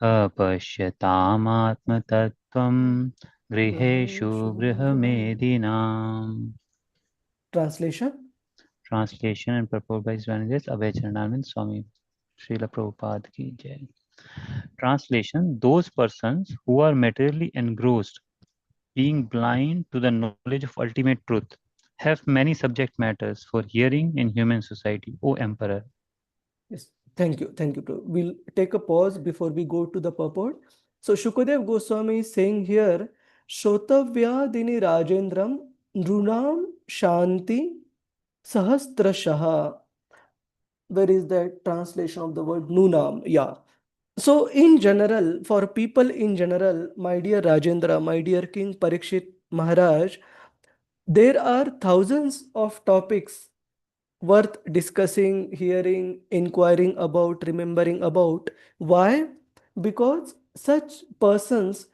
अपश्यतामात्मतत्त्वं गृहेषु गृहमेधिनाम्.
Translation
and purport by His Holiness Abhay Charanarvind Swami Srila Prabhupada ki jai. Translation: those persons who are materially engrossed, being blind to the knowledge of ultimate truth, have many subject matters for hearing in human society, O Emperor.
Yes, thank you, Prabhu. We'll take a pause before we go to the purport. So Shukadev Goswami is saying here, Shotavya Rajendram Nrunam Shanti Sahasrashaha. Where is that translation of the word Nunam? Yeah. So in general, for people in general, my dear Rajendra, my dear King Parikshit Maharaj, there are thousands of topics worth discussing, hearing, inquiring about, remembering about. Why? Because such persons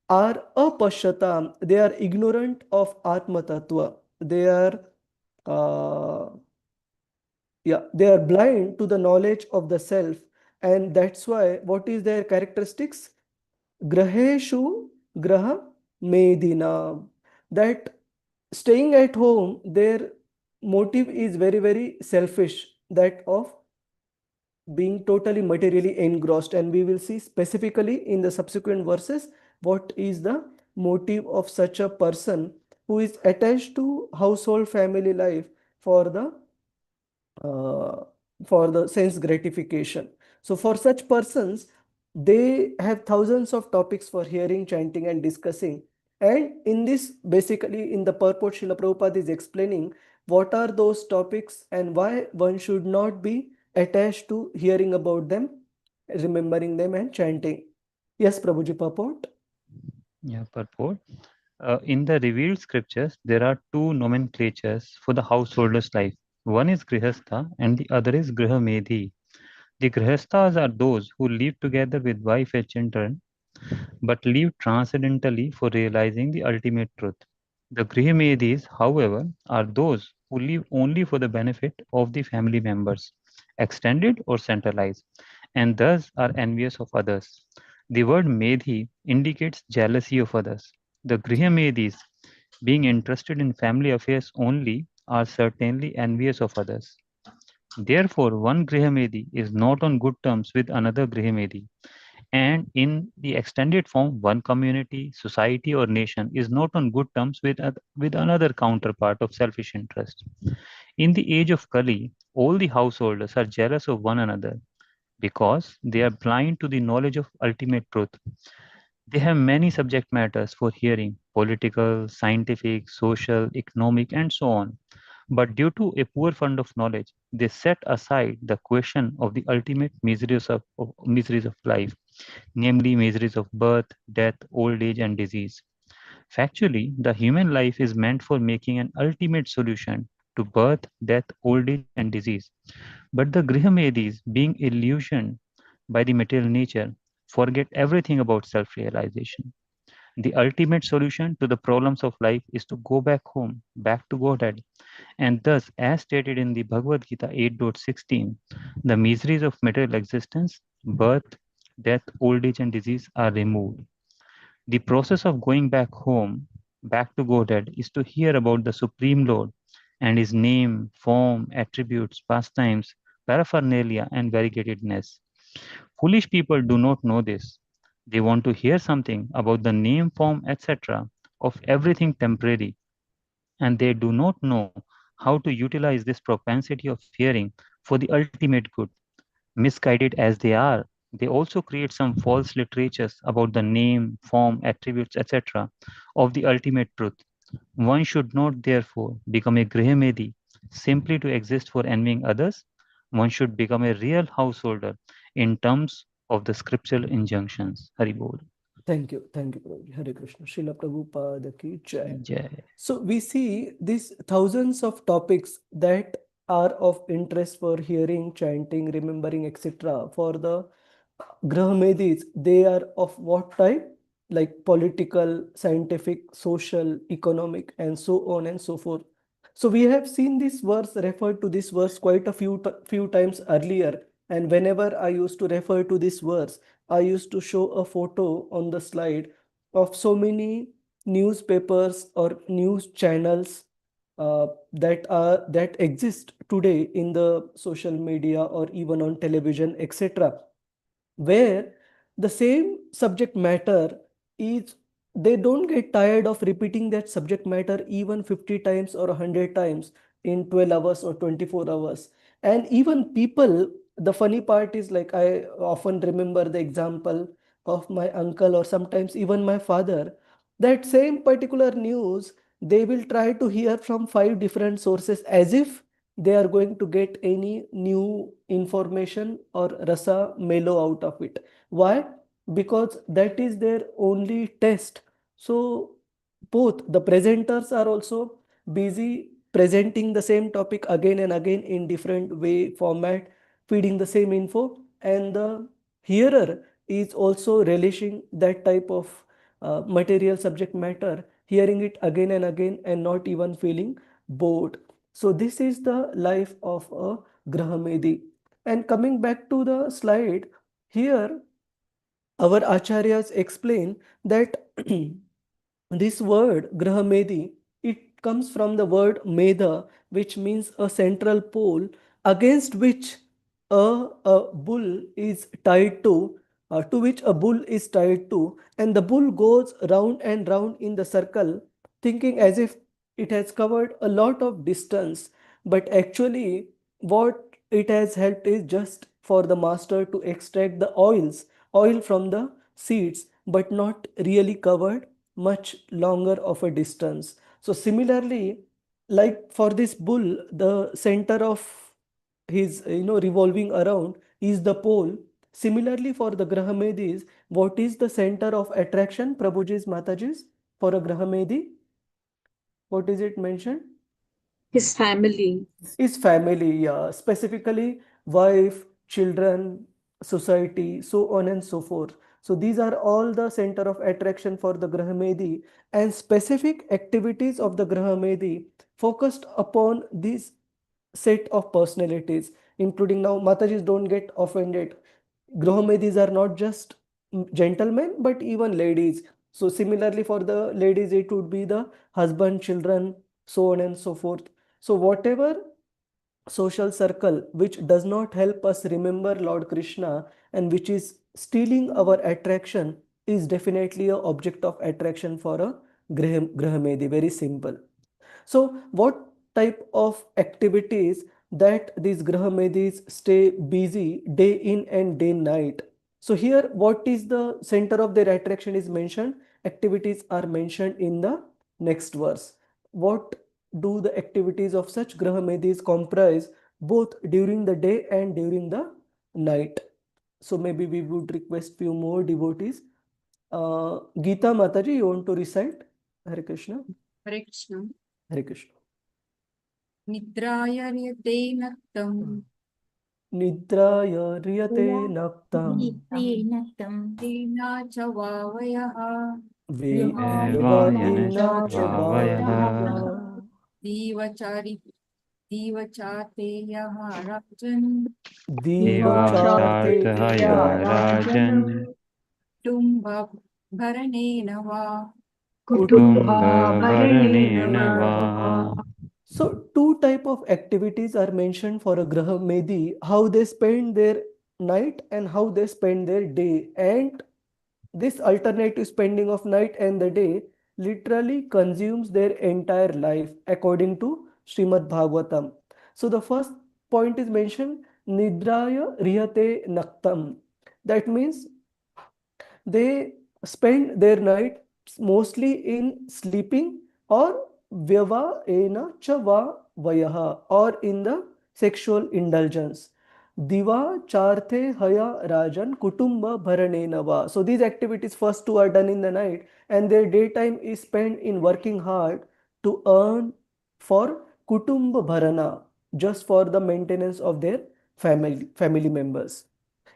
are apashyatam. They are ignorant of Atma Tattva. They are they are blind to the knowledge of the self, and that's why what is their characteristics? Graheshu graha medina. That staying at home, their motive is very, very selfish, that of being totally materially engrossed. And we will see specifically in the subsequent verses what is the motive of such a person who is attached to household family life for the sense gratification. So for such persons, they have thousands of topics for hearing, chanting and discussing. And in this, basically in the purport, Srila Prabhupada is explaining what are those topics and why one should not be attached to hearing about them, remembering them and chanting. Yes, Prabhuji, purport.
Yeah, purport. In the revealed scriptures, there are two nomenclatures for the householder's life. One is Grihastha and the other is Grihamedhi. The Grihasthas are those who live together with wife and children, but live transcendentally for realizing the ultimate truth. The Grihamedhis, however, are those who live only for the benefit of the family members, extended or centralized, and thus are envious of others. The word Medhi indicates jealousy of others. The Grihamedhis, being interested in family affairs only, are certainly envious of others. Therefore, one Grihamedhi is not on good terms with another Grihamedhi. And in the extended form, one community, society, or nation is not on good terms with another counterpart of selfish interest. In the age of Kali, all the householders are jealous of one another. because they are blind to the knowledge of ultimate truth. They have many subject matters for hearing, political, scientific, social, economic, and so on. But due to a poor fund of knowledge, they set aside the question of the ultimate miseries of life, namely miseries of birth, death, old age, and disease. Factually, the human life is meant for making an ultimate solution to birth, death, old age, and disease. But the Grihamedis, being illusioned by the material nature, forget everything about self-realization. The ultimate solution to the problems of life is to go back home, back to Godhead. And thus, as stated in the Bhagavad Gita 8.16, the miseries of material existence, birth, death, old age, and disease are removed. The process of going back home, back to Godhead, is to hear about the Supreme Lord and his name, form, attributes, pastimes, paraphernalia, and variegatedness. Foolish people do not know this. They want to hear something about the name, form, etc. of everything temporary, and they do not know how to utilize this propensity of hearing for the ultimate good. Misguided as they are, they also create some false literatures about the name, form, attributes, etc. of the ultimate truth. One should not therefore become a Grihamedi simply to exist for envying others. One should become a real householder in terms of the scriptural injunctions. Hari Bol.
Thank you, Prabhuji. Hare Krishna. Srila Prabhupada ki jai.
Jai.
So we see these thousands of topics that are of interest for hearing, chanting, remembering, etc. For the Grahamedis, they are of what type? Like political, scientific, social, economic, and so on and so forth. So we have seen this verse, referred to this verse quite a few times earlier. And whenever I used to refer to this verse, I used to show a photo on the slide of so many newspapers or news channels that exist today in the social media or even on television, etc., where the same subject matter is, they don't get tired of repeating that subject matter even 50 times or 100 times in 12 hours or 24 hours. And even people, the funny part is, like, I often remember the example of my uncle or sometimes even my father, that same particular news they will try to hear from 5 different sources as if they are going to get any new information or rasa melo out of it. Why? Because that is their only test. So both the presenters are also busy presenting the same topic again and again in different way format, feeding the same info, and the hearer is also relishing that type of material subject matter, hearing it again and again and not even feeling bored. So this is the life of a Grahamedi. And coming back to the slide, here our acharyas explain that this word Grahamedi, it comes from the word Medha, which means a central pole against which a bull is tied to which a bull is tied to, and the bull goes round and round in the circle, thinking as if it has covered a lot of distance, but actually what it has helped is just for the master to extract the oil from the seeds, but not really covered much longer of a distance. So similarly, like for this bull, the center of his revolving around is the pole. Similarly, for the Grahamedis, what is the center of attraction, Prabhuji's, Mataji's, for a Grahamedi? What is it mentioned?
His family.
His family, yeah. Specifically, wife, children, society, so on and so forth. So these are all the center of attraction for the Grahamedi, and specific activities of the Grahamedi focused upon these set of personalities, including, now Matajis, don't get offended, Grahamedis are not just gentlemen but even ladies. So similarly for the ladies it would be the husband, children, so on and so forth. So whatever social circle which does not help us remember Lord Krishna and which is stealing our attraction is definitely an object of attraction for a Grahamedi. Very simple. So what type of activities that these Graha Medis stay busy day in and day night. So here what is the center of their attraction is mentioned. Activities are mentioned in the next verse. What do the activities of such Graha Medis comprise both during the day and during the night? So maybe we would request few more devotees. Gita Mataji, you want to recite? Hare Krishna.
Hare Krishna.
Hare Krishna.
Nidraya riyate naktam.
Nidraya riyate naktam.
Dina cha vavayaha.
Vevayena chavavaya.
Divachari. Divachateyaha rajan.
Divachartaya Rajan
Kutumba bharanena va.
Kutumba Bharanena Va.
So two type of activities are mentioned for a Graha Medi, how they spend their night and how they spend their day. And this alternative spending of night and the day literally consumes their entire life according to Srimad Bhagavatam. So the first point is mentioned, Nidraya Rihate Naktam. That means they spend their night mostly in sleeping or vyava ena chava vayaha, or in the sexual indulgence. Diva charte haya rajan kutumba bharanena va. So these activities first two are done in the night and their daytime is spent in working hard to earn for kutumba bharana, just for the maintenance of their family members.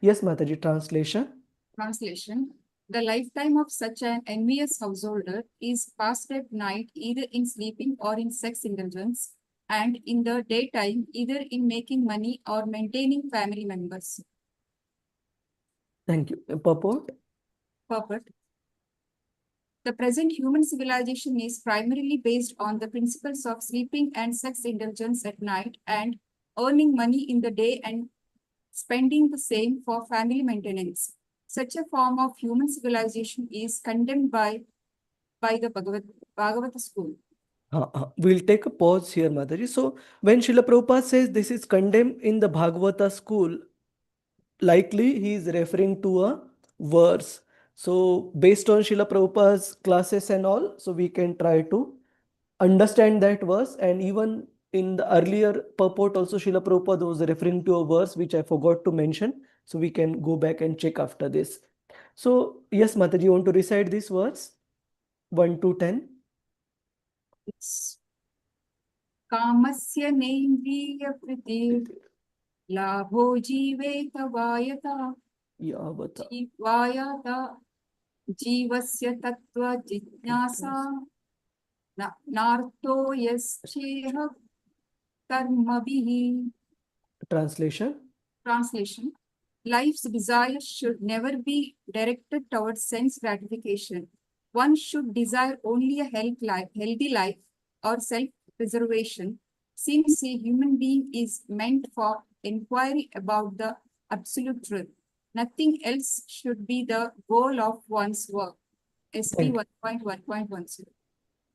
Yes, Mataji, translation.
Translation. The lifetime of such an envious householder is passed at night either in sleeping or in sex indulgence, and in the daytime either in making money or maintaining family members.
Thank you. Purport?
Purport. The present human civilization is primarily based on the principles of sleeping and sex indulgence at night and earning money in the day and spending the same for family maintenance. Such a form of human civilization is condemned by the Bhagavata school.
We'll take a pause here, Mataji. So when Srila Prabhupada says this is condemned in the Bhagavata school, likely he is referring to a verse. So based on Srila Prabhupada's classes and all, so we can try to understand that verse. And even in the earlier purport also Srila Prabhupada was referring to a verse which I forgot to mention. So we can go back and check after this. So yes, Mataji, you want to recite this verse 1 to 10?
It's Kamasya Nendriya Priti Labho Jiveta Vayata
Yavata.
Vayata Jivasya Tattva Jijnasa Narto Yascheha Karmabihi.
Translation.
Translation. Life's desires should never be directed towards sense gratification. One should desire only a healthy life or self-preservation, since a human being is meant for inquiry about the absolute truth. Nothing else should be the goal of one's work. SP 1.1.10.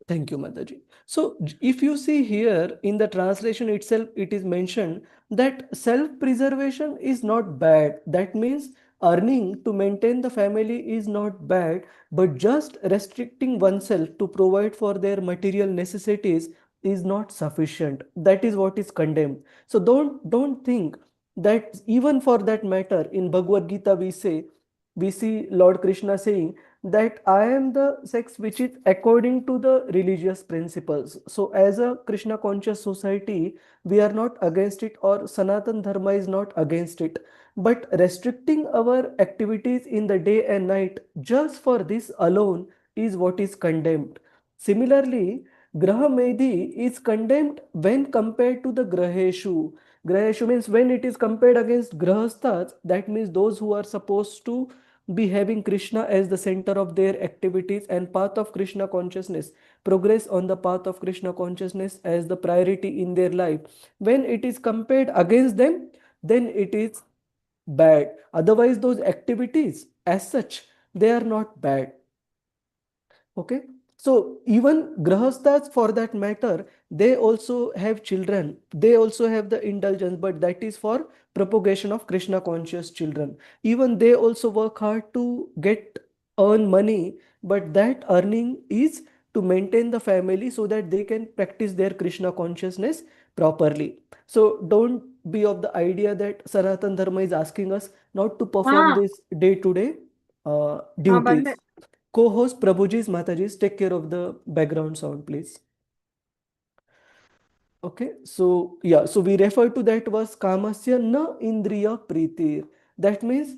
Thank you, Mataji. So if you see here in the translation itself, it is mentioned that self-preservation is not bad. That means earning to maintain the family is not bad, but just restricting oneself to provide for their material necessities is not sufficient. That is what is condemned. So don't think that even for that matter in Bhagavad Gita we see Lord Krishna saying that I am the sex which is according to the religious principles. So as a Krishna conscious society, we are not against it, or Sanatan Dharma is not against it. But restricting our activities in the day and night just for this alone is what is condemned. Similarly, Graha Medhi is condemned when compared to the Graheshu. Graheshu means when it is compared against Grahasthas, that means those who are supposed to be having Krishna as the center of their activities and path of Krishna consciousness, progress on the path of Krishna consciousness as the priority in their life. When it is compared against them, then it is bad. Otherwise, those activities as such, they are not bad. Okay. So even grahasthas, for that matter, they also have children. They also have the indulgence, but that is for propagation of Krishna conscious children. Even they also work hard to earn money, but that earning is to maintain the family so that they can practice their Krishna consciousness properly. So don't be of the idea that Sanatan Dharma is asking us not to perform this day-to-day duties. Co-host Prabhuji's Mataji's, take care of the background sound, please. Okay, so yeah, so we refer to that was kamasya na indriya pritir. That means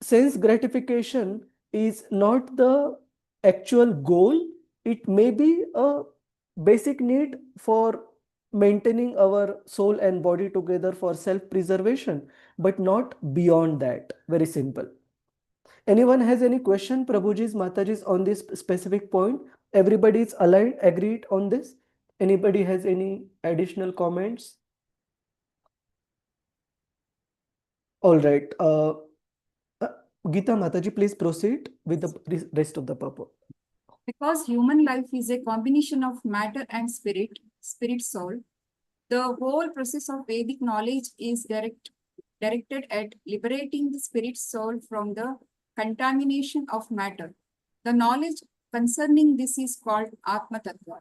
sense gratification is not the actual goal. It may be a basic need for maintaining our soul and body together for self-preservation, but not beyond that. Very simple. Anyone has any question, Prabhuji's, Mataji's, on this specific point? Everybody is aligned, agreed on this? Anybody has any additional comments? All right. Gita Mataji, please proceed with the rest of the purport.
Because human life is a combination of matter and spirit, soul, the whole process of Vedic knowledge is directed at liberating the spirit soul from the contamination of matter. The knowledge concerning this is called Atma Tattva.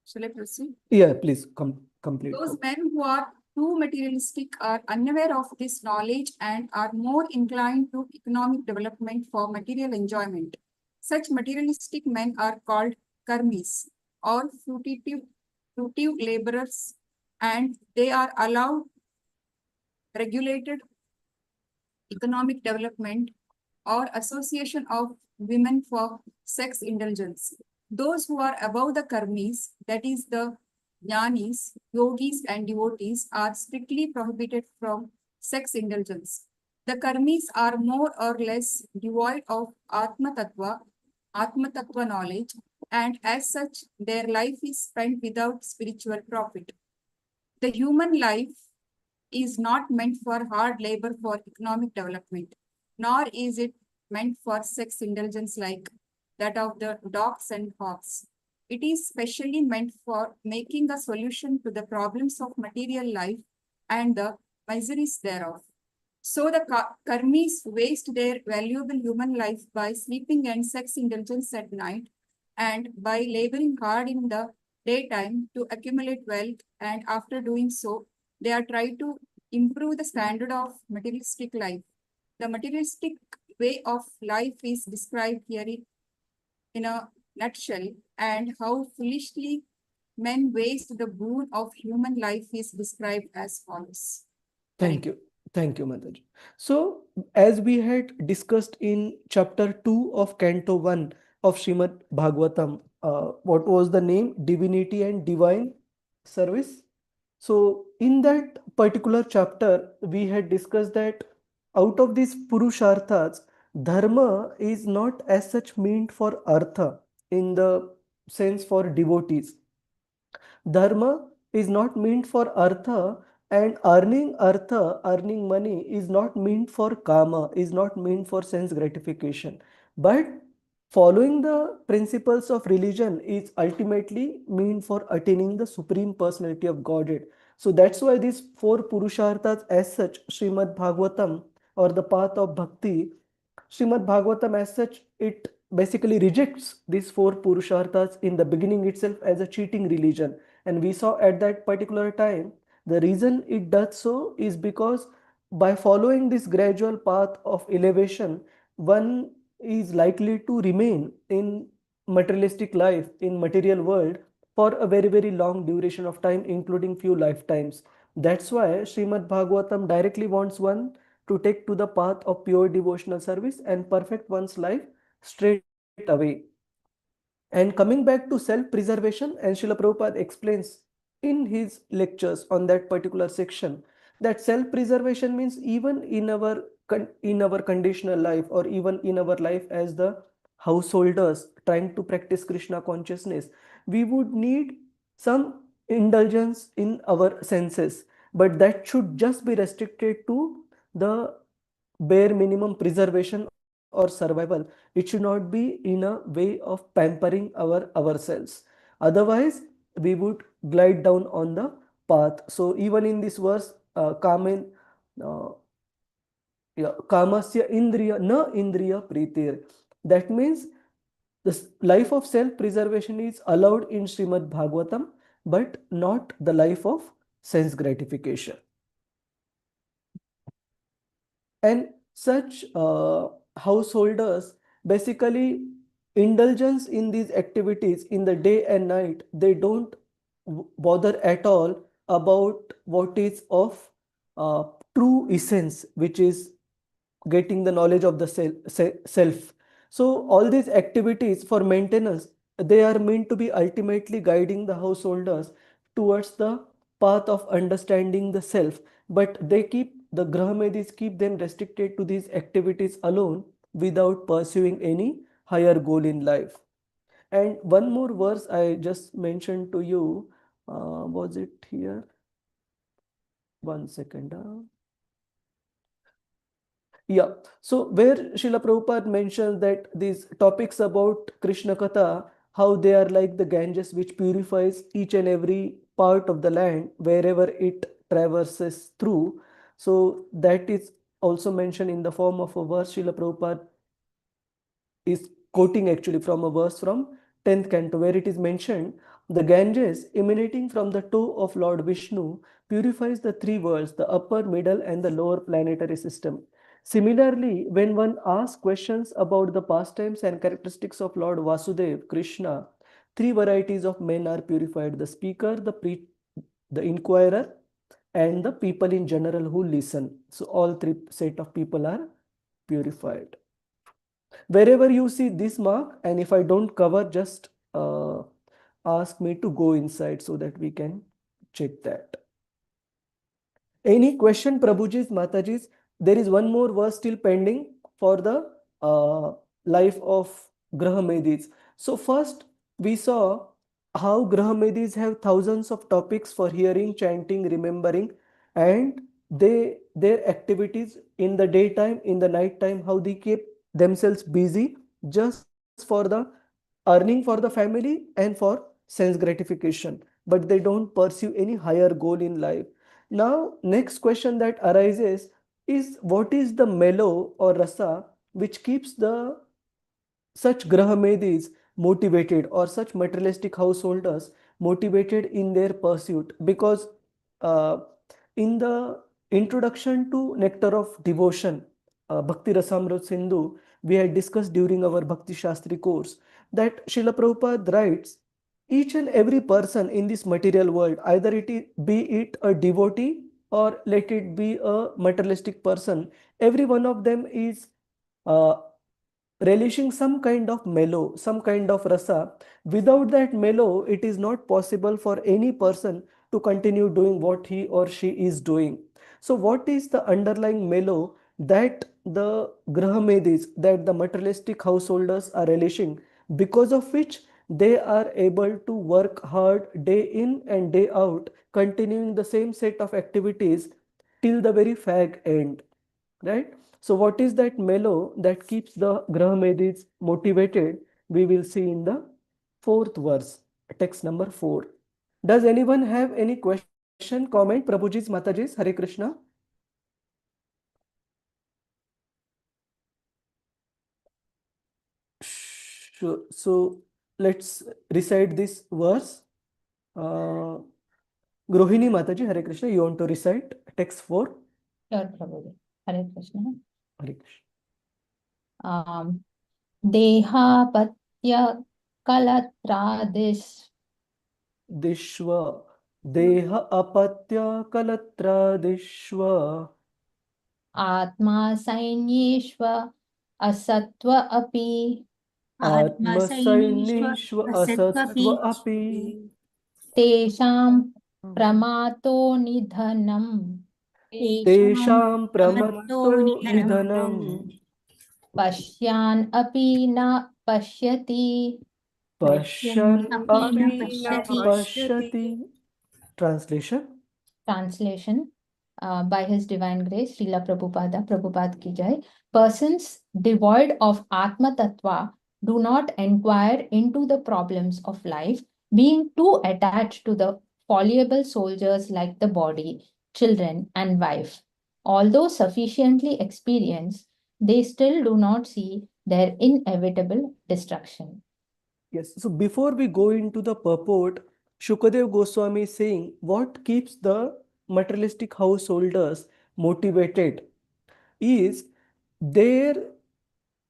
Shall I proceed?
Yeah, please complete.
Those men who are too materialistic are unaware of this knowledge and are more inclined to economic development for material enjoyment. Such materialistic men are called karmis or fruitive laborers, and they are allowed regulated economic development or association of women for sex indulgence. Those who are above the karmis, that is the jnanis, yogis and devotees, are strictly prohibited from sex indulgence. The karmis are more or less devoid of Atma Tattva knowledge, and as such, their life is spent without spiritual profit. The human life is not meant for hard labor for economic development, nor is it meant for sex indulgence like that of the dogs and hogs. It is specially meant for making a solution to the problems of material life and the miseries thereof. So the karmis waste their valuable human life by sleeping and sex indulgence at night, and by laboring hard in the daytime to accumulate wealth, and after doing so, they are trying to improve the standard of materialistic life. The materialistic way of life is described here in a nutshell, and how foolishly men waste the boon of human life is described as follows.
Thank you. Thank you, Mataji. So, as we had discussed in chapter 2 of Canto 1 of Srimad Bhagavatam, what was the name? Divinity and Divine Service. So, in that particular chapter, we had discussed that out of these Purusharthas, Dharma is not as such meant for Artha in the sense for devotees. Dharma is not meant for Artha, and earning money is not meant for Kama, is not meant for sense gratification. But following the principles of religion is ultimately meant for attaining the Supreme Personality of Godhead. So that's why these four Purusharthas as such, Srimad Bhagavatam or the path of Bhakti, Srimad Bhagavatam as such, it basically rejects these four Purusharthas in the beginning itself as a cheating religion. And we saw at that particular time, the reason it does so is because by following this gradual path of elevation, one is likely to remain in materialistic life, in material world for a very, very long duration of time, including few lifetimes. That's why Srimad Bhagavatam directly wants one to take to the path of pure devotional service and perfect one's life straight away. And coming back to self-preservation, and Srila Prabhupada explains in his lectures on that particular section that self-preservation means even in our conditional life, or even in our life as the householders trying to practice Krishna consciousness, we would need some indulgence in our senses, but that should just be restricted to the bare minimum preservation of or survival, it should not be in a way of pampering ourselves. Otherwise, we would glide down on the path. So even in this verse, kamasya indriya na indriya pritir. That means the life of self-preservation is allowed in Srimad Bhagavatam, but not the life of sense gratification. And such householders, basically indulgence in these activities in the day and night, they don't bother at all about what is of true essence, which is getting the knowledge of the self. So all these activities for maintenance, they are meant to be ultimately guiding the householders towards the path of understanding the self, but the Grahamedis keep them restricted to these activities alone without pursuing any higher goal in life. And one more verse I just mentioned to you, was it here? One second. Yeah, so where Srila Prabhupada mentions that these topics about Krishna Katha, how they are like the Ganges which purifies each and every part of the land wherever it traverses through. So that is also mentioned in the form of a verse. Srila Prabhupada is quoting actually from a verse from 10th canto, where it is mentioned, the Ganges emanating from the toe of Lord Vishnu purifies the three worlds, the upper, middle and the lower planetary system. Similarly, when one asks questions about the pastimes and characteristics of Lord Vasudev, Krishna, three varieties of men are purified: the speaker, the inquirer, and the people in general who listen. So all three set of people are purified. Wherever you see this mark, and if I don't cover, just ask me to go inside so that we can check that. Any question, Prabhujis, Matajis? There is one more verse still pending for the life of Grahamedis. So first we saw how Grahamedis have thousands of topics for hearing, chanting, remembering, and their activities in the daytime, in the night time, how they keep themselves busy just for the earning for the family and for sense gratification, but they don't pursue any higher goal in life. Now, next question that arises is, what is the mellow or rasa which keeps the such Grahamedis motivated, or such materialistic householders motivated in their pursuit? Because uh, in the introduction to Nectar of Devotion, Bhakti Rasamrut Sindhu, we had discussed during our Bhakti Shastri course that Srila Prabhupada writes, each and every person in this material world, either be it a devotee or let it be a materialistic person, every one of them is uh, relishing some kind of mellow, some kind of rasa. Without that mellow, it is not possible for any person to continue doing what he or she is doing. So what is the underlying mellow that the Grahamedis, that the materialistic householders are relishing, because of which they are able to work hard day in and day out, continuing the same set of activities till the very fag end, right? So what is that mellow that keeps the Grahamedis motivated? We will see in the fourth verse, text number 4. Does anyone have any question, comment? Prabhujis, Matajis, Hare Krishna. Sure. So let's recite this verse. Grohini Mataji, Hare Krishna, you want to recite text 4?
Sure, Prabhuji. Hare Krishna.
Hare Krishna.
Dehapatya kalatradis
Dishwa. Deha apatya kalatradishwa.
Atma Sainyeshva Asatva Api
Atmasainyeshva asatva api.
Tesham Pramato Nidhanam
Tesham pramato nidhanam.
Pashyan Api Na Pashyati.
Pashyan api na pashyati. Translation.
Translation. by His Divine Grace, Srila Prabhupada Ki Jai, persons devoid of Atma Tattva do not inquire into the problems of life, being too attached to the fallible soldiers like the body, children, and wife. Although sufficiently experienced, they still do not see their inevitable destruction.
Yes, so before we go into the purport, Shukadev Goswami is saying what keeps the materialistic householders motivated is their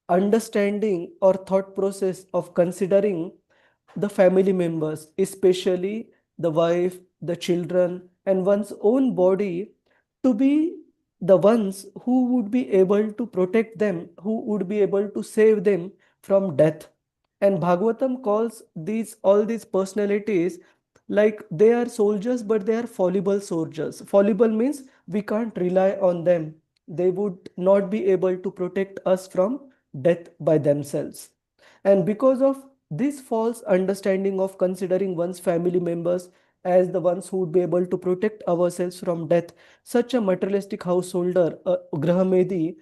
understanding or thought process of considering the family members, especially the wife, the children, and one's own body to be the ones who would be able to protect them, who would be able to save them from death. And Bhagavatam calls all these personalities like they are soldiers, but they are fallible soldiers. Fallible means we can't rely on them. They would not be able to protect us from death by themselves. And because of this false understanding of considering one's family members as the ones who would be able to protect ourselves from death, such a materialistic householder, Grahamedi,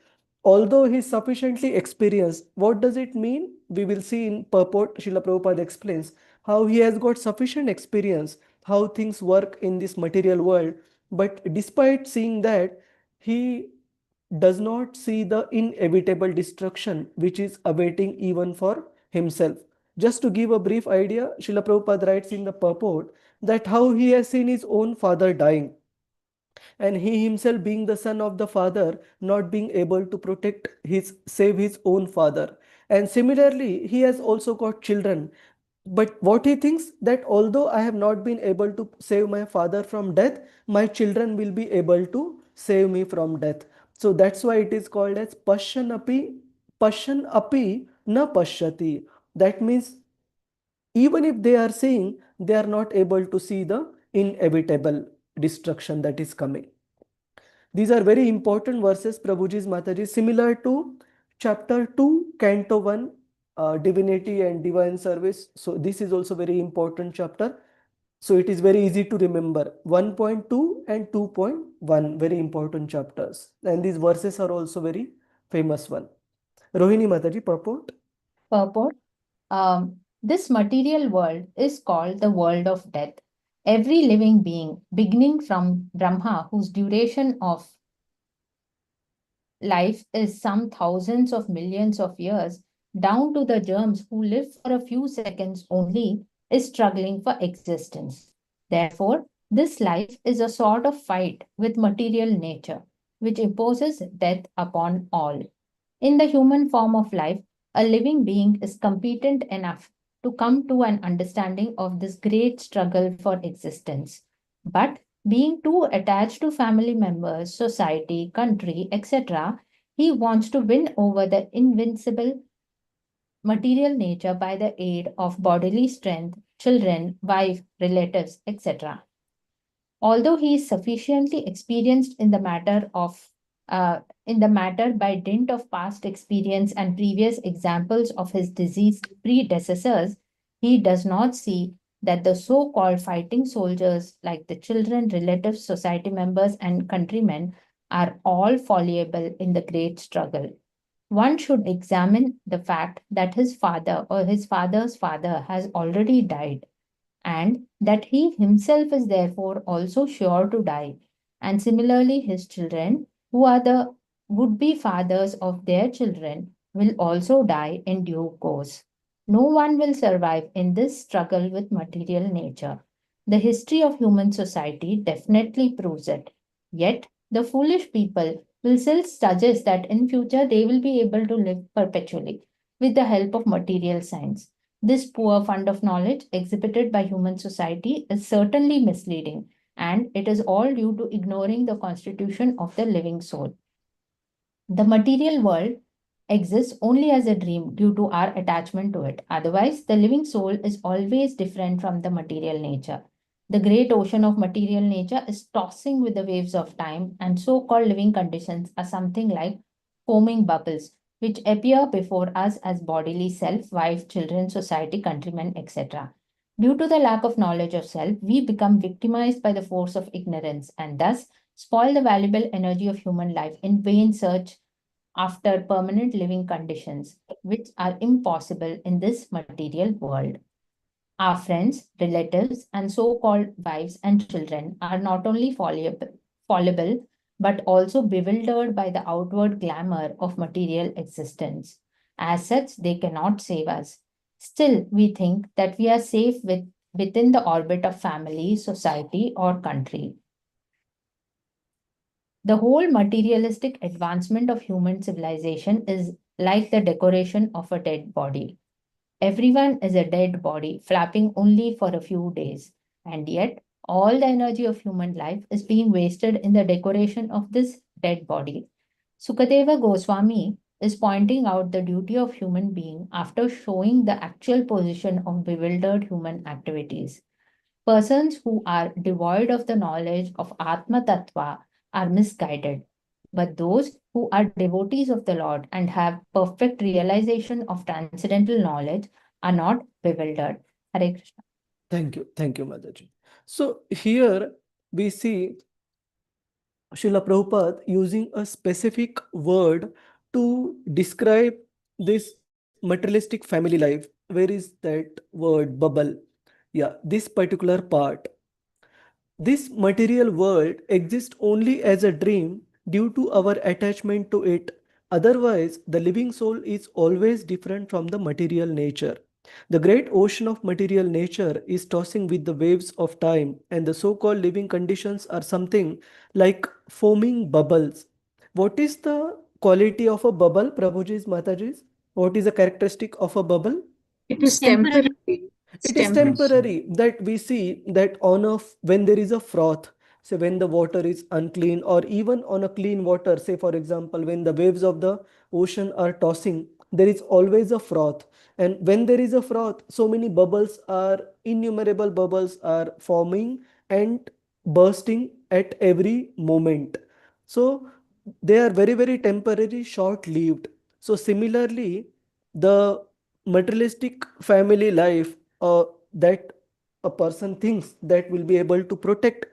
although he is sufficiently experienced, what does it mean? We will see in purport. Srila Prabhupada explains how he has got sufficient experience, how things work in this material world. But despite seeing that, he does not see the inevitable destruction which is awaiting even for himself. Just to give a brief idea, Srila Prabhupada writes in the purport that how he has seen his own father dying, and he himself being the son of the father not being able to save his own father. And similarly, he has also got children, but what he thinks that although I have not been able to save my father from death, my children will be able to save me from death. So that's why it is called as pashan api na pashyati. That means even if they are seeing, they are not able to see the inevitable destruction that is coming. These are very important verses, Prabhuji's Mataji, similar to chapter 2, Canto 1, Divinity and Divine Service. So this is also very important chapter. So it is very easy to remember. 1.2 and 2.1, very important chapters. And these verses are also very famous one. Rohini Mataji, purport?
Purport. This material world is called the world of death. Every living being, beginning from Brahma, whose duration of life is some thousands of millions of years, down to the germs who live for a few seconds only, is struggling for existence. Therefore, this life is a sort of fight with material nature, which imposes death upon all. In the human form of life, a living being is competent enough to come to an understanding of this great struggle for existence. But being too attached to family members, society, country, etc., he wants to win over the invincible material nature by the aid of bodily strength, children, wife, relatives, etc. Although he is sufficiently experienced in the matter by dint of past experience and previous examples of his diseased predecessors, he does not see that the so-called fighting soldiers, like the children, relatives, society members, and countrymen, are all fallible in the great struggle. One should examine the fact that his father or his father's father has already died, and that he himself is therefore also sure to die. And similarly, his children, who are the would-be fathers of their children, will also die in due course. No one will survive in this struggle with material nature. The history of human society definitely proves it. Yet, the foolish people will still suggest that in future they will be able to live perpetually with the help of material science. This poor fund of knowledge exhibited by human society is certainly misleading, and it is all due to ignoring the constitution of the living soul. The material world exists only as a dream due to our attachment to it. Otherwise, the living soul is always different from the material nature. The great ocean of material nature is tossing with the waves of time, and so-called living conditions are something like foaming bubbles, which appear before us as bodily self, wife, children, society, countrymen, etc. Due to the lack of knowledge of self, we become victimized by the force of ignorance, and thus spoil the valuable energy of human life in vain search after permanent living conditions, which are impossible in this material world. Our friends, relatives, and so called wives and children are not only fallible, but also bewildered by the outward glamour of material existence. As such, they cannot save us. Still, we think that we are safe within the orbit of family, society, or country. The whole materialistic advancement of human civilization is like the decoration of a dead body. Everyone is a dead body, flapping only for a few days. And yet, all the energy of human life is being wasted in the decoration of this dead body. Sukadeva Goswami is pointing out the duty of human being after showing the actual position of bewildered human activities. Persons who are devoid of the knowledge of Atma Tattva are misguided, but those who are devotees of the Lord and have perfect realization of transcendental knowledge are not bewildered. Hare Krishna.
Thank you, Mataji. So here we see Srila Prabhupada using a specific word to describe this materialistic family life. Where is that word bubble? Yeah, this particular part. This material world exists only as a dream due to our attachment to it. Otherwise, the living soul is always different from the material nature. The great ocean of material nature is tossing with the waves of time, and the so-called living conditions are something like foaming bubbles. What is the quality of a bubble, Prabhuji's, Mataji's? What is the characteristic of a bubble?
It is temporary.
It is temporary that we see that when there is a froth, say when the water is unclean, or even on a clean water, say for example, when the waves of the ocean are tossing, there is always a froth. And when there is a froth, so many innumerable bubbles are forming and bursting at every moment. So they are very, very temporary, short-lived. So similarly, the materialistic family life that a person thinks that will be able to protect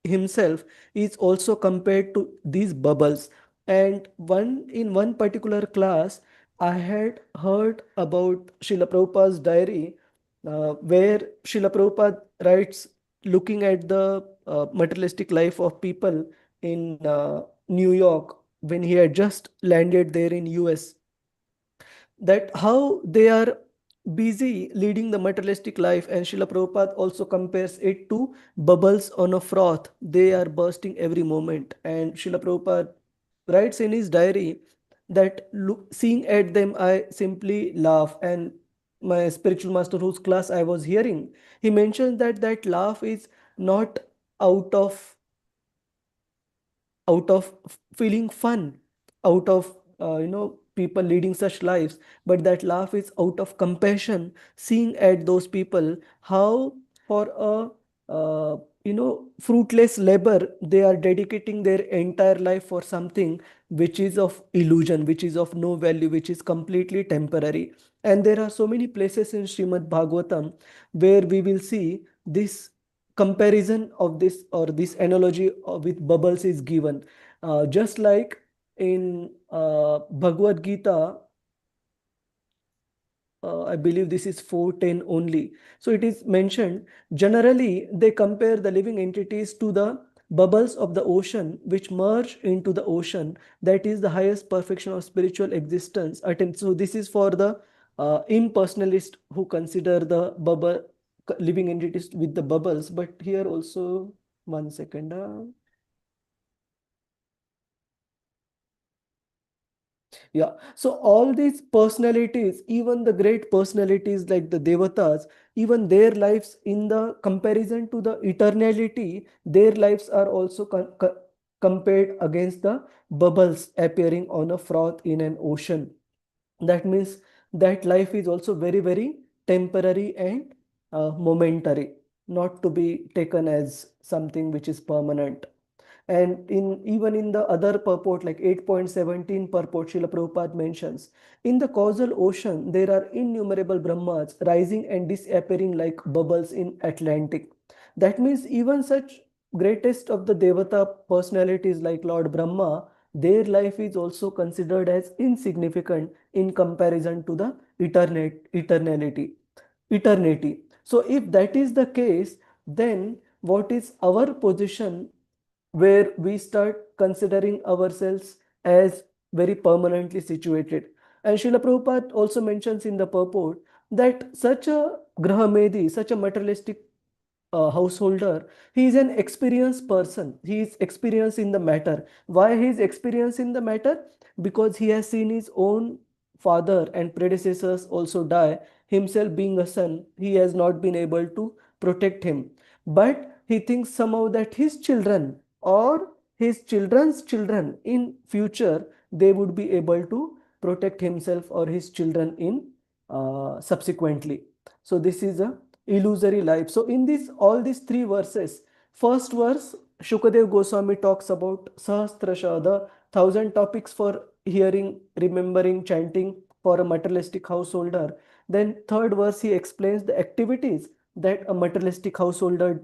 himself is also compared to these bubbles. And in one particular class, I had heard about Srila Prabhupada's diary, where Srila Prabhupada writes, looking at the materialistic life of people in New York when he had just landed there in US, that how they are busy leading the materialistic life, and Srila Prabhupada also compares it to bubbles on a froth. They are bursting every moment, and Srila Prabhupada writes in his diary that seeing at them I simply laugh. And my spiritual master whose class I was hearing, he mentions that that laugh is not out of feeling fun, out of people leading such lives, but that laugh is out of compassion, seeing at those people how for a fruitless labor they are dedicating their entire life for something which is of illusion, which is of no value, which is completely temporary. And there are so many places in Srimad Bhagavatam where we will see this comparison of this, or this analogy with bubbles is given. Just like in Bhagavad Gita, I believe this is 4:10 only. So it is mentioned, generally they compare the living entities to the bubbles of the ocean which merge into the ocean. That is the highest perfection of spiritual existence attained. So this is for the impersonalist who consider the living entities with the bubbles. But here also, one second. Yeah, so all these personalities, even the great personalities like the Devatas, even their lives in the comparison to the eternality, their lives are also compared against the bubbles appearing on a froth in an ocean. That means that life is also very, very temporary and momentary, not to be taken as something which is permanent. And even in the other purport, like 8.17 purport, Srila Prabhupada mentions, in the causal ocean, there are innumerable Brahmas rising and disappearing like bubbles in Atlantic. That means even such greatest of the Devata personalities like Lord Brahma, their life is also considered as insignificant in comparison to the eternity. So if that is the case, then what is our position where we start considering ourselves as very permanently situated? And Srila Prabhupada also mentions in the purport that such a Grahamedi, such a materialistic householder, he is an experienced person. He is experienced in the matter. Why he is experienced in the matter? Because he has seen his own father and predecessors also die. Himself being a son, he has not been able to protect him. But he thinks somehow that his children or his children's children in future, they would be able to protect himself or his children in subsequently. So this is a illusory life. So in this, all these three verses, first verse, Shukadev Goswami talks about Sahasrasha, the 1,000 topics for hearing, remembering, chanting for a materialistic householder. Then third verse, he explains the activities that a materialistic householder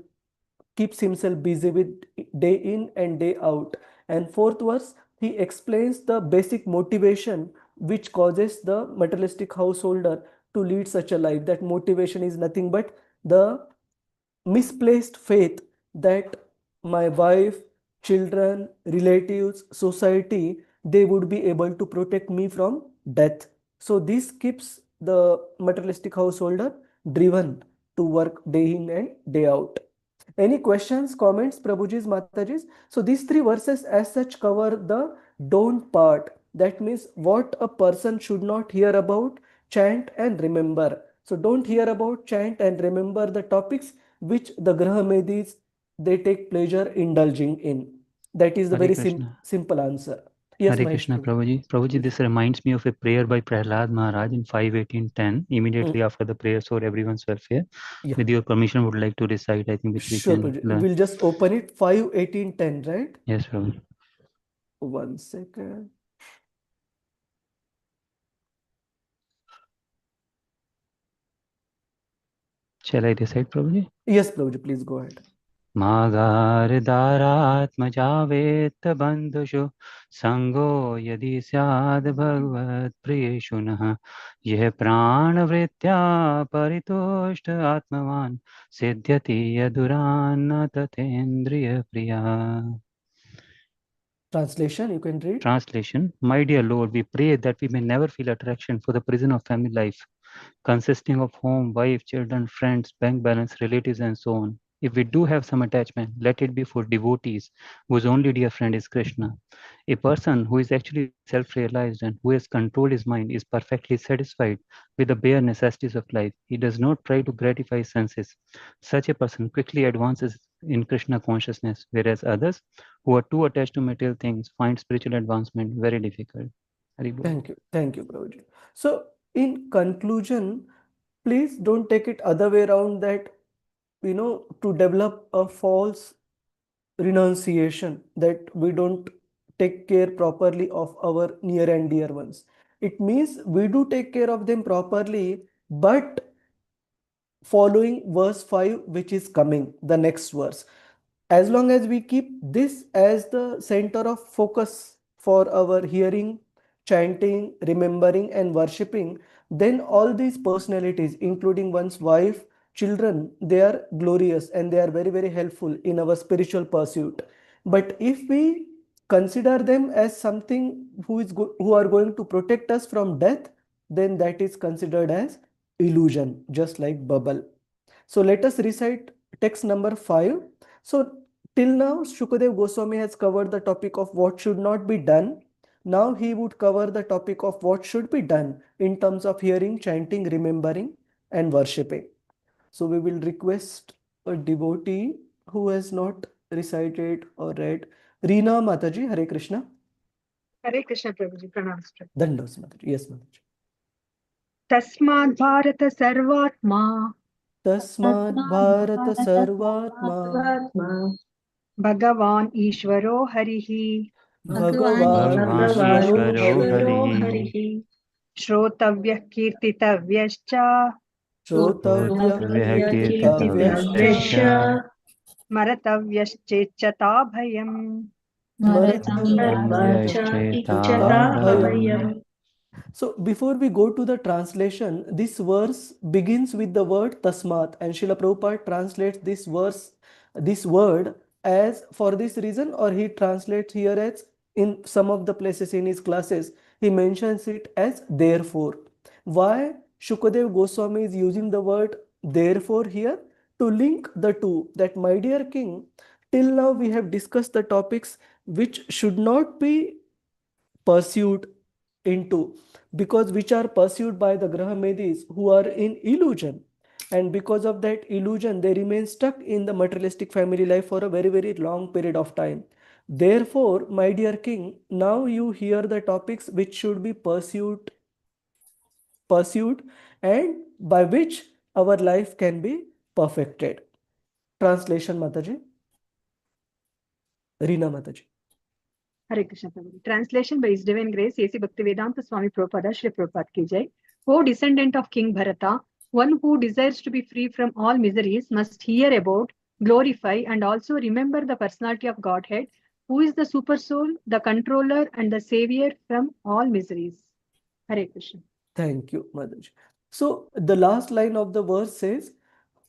keeps himself busy with day in and day out. And fourth verse, he explains the basic motivation which causes the materialistic householder to lead such a life. That motivation is nothing but the misplaced faith that my wife, children, relatives, society, they would be able to protect me from death. So this keeps the materialistic householder driven to work day in and day out. Any questions, comments, Prabhuji's, Mataji's? So these three verses as such cover the don't part. That means what a person should not hear about, chant and remember. So don't hear about, chant and remember the topics which the Grahamedis, they take pleasure indulging in. That is the
Hare
very
Krishna.
simple answer. Yes,
Hare
Mahesh
Krishna,
Prabhu.
Prabhuji. Prabhuji, this reminds me of a prayer by Prahlad Maharaj in 5:18:10, immediately after the prayer for everyone's welfare.
Yeah.
With your permission, would like to recite, I think, which we
Sure,
can
Prabhuji.
learn.
We'll just open it, 5:18:10, right?
Yes, Prabhuji.
1 second.
Shall I recite, Prabhuji?
Yes, Prabhuji, please go ahead.
मागारदारात्मजावेत्त बन्धुषु सङ्गो यदि स्याद् भगवत्प्रियेषु नः यः प्राणवृत्त्या परितुष्ट आत्मवान् सिद्ध्यति यदुरान्न तथेन्द्रियप्रिया.
Translation, you can read.
Translation: My dear Lord, we pray that we may never feel attraction for the prison of family life, consisting of home, wife, children, friends, bank balance, relatives, and so on. If we do have some attachment, let it be for devotees whose only dear friend is Krishna. A person who is actually self-realized and who has controlled his mind is perfectly satisfied with the bare necessities of life. He does not try to gratify his senses. Such a person quickly advances in Krishna consciousness, whereas others who are too attached to material things find spiritual advancement very difficult.
Thank you, Prabhuji. So in conclusion, please don't take it other way around that, to develop a false renunciation that we don't take care properly of our near and dear ones. It means we do take care of them properly, but following verse 5, which is coming, the next verse. As long as we keep this as the center of focus for our hearing, chanting, remembering, and worshipping, then all these personalities, including one's wife, children, they are glorious and they are very, very helpful in our spiritual pursuit. But if we consider them as something who are going to protect us from death, then that is considered as illusion, just like bubble. So let us recite text number 5. So till now, Shukadev Goswami has covered the topic of what should not be done. Now he would cover the topic of what should be done in terms of hearing, chanting, remembering, and worshipping. So we will request a devotee who has not recited or read. Reena Mataji, Hare Krishna.
Hare Krishna Prabhuji, pranam.
Dandos Mataji. Yes, Mataji.
Tasmad Bharata Sarvatma.
Tasmad Bharata Sarvatma.
Bhagavan Ishvaro Harihi.
Bhagavan Ishvaro
Harihi. Shrotavyah Kirtitavyascha.
Shrotavyah Kirtitavyascha.
मरतव्यश्चेच्छता भयम्
Maratyam. So before we go to the translation, this verse begins with the word tasmat, and Srila Prabhupada translates this word as for this reason, or he translates here as in some of the places in his classes, he mentions it as therefore. Why Shukadev Goswami is using the word therefore here? To link the two, that my dear king, till now we have discussed the topics which should not be pursued into, because which are pursued by the Graha Medis who are in illusion, and because of that illusion they remain stuck in the materialistic family life for a very, very long period of time. Therefore, my dear king, now you hear the topics which should be pursued and by which our life can be perfected. Translation, Mataji. Reena Mataji.
Hare Krishna Prabhuji. Translation by His Divine Grace, A.C. Bhaktivedanta Swami Prabhupada, Shri Prabhupada ki jai. O descendant of King Bharata, one who desires to be free from all miseries must hear about, glorify, and also remember the personality of Godhead, who is the super soul, the controller, and the savior from all miseries. Hare Krishna.
Thank you, Mataji. So the last line of the verse says,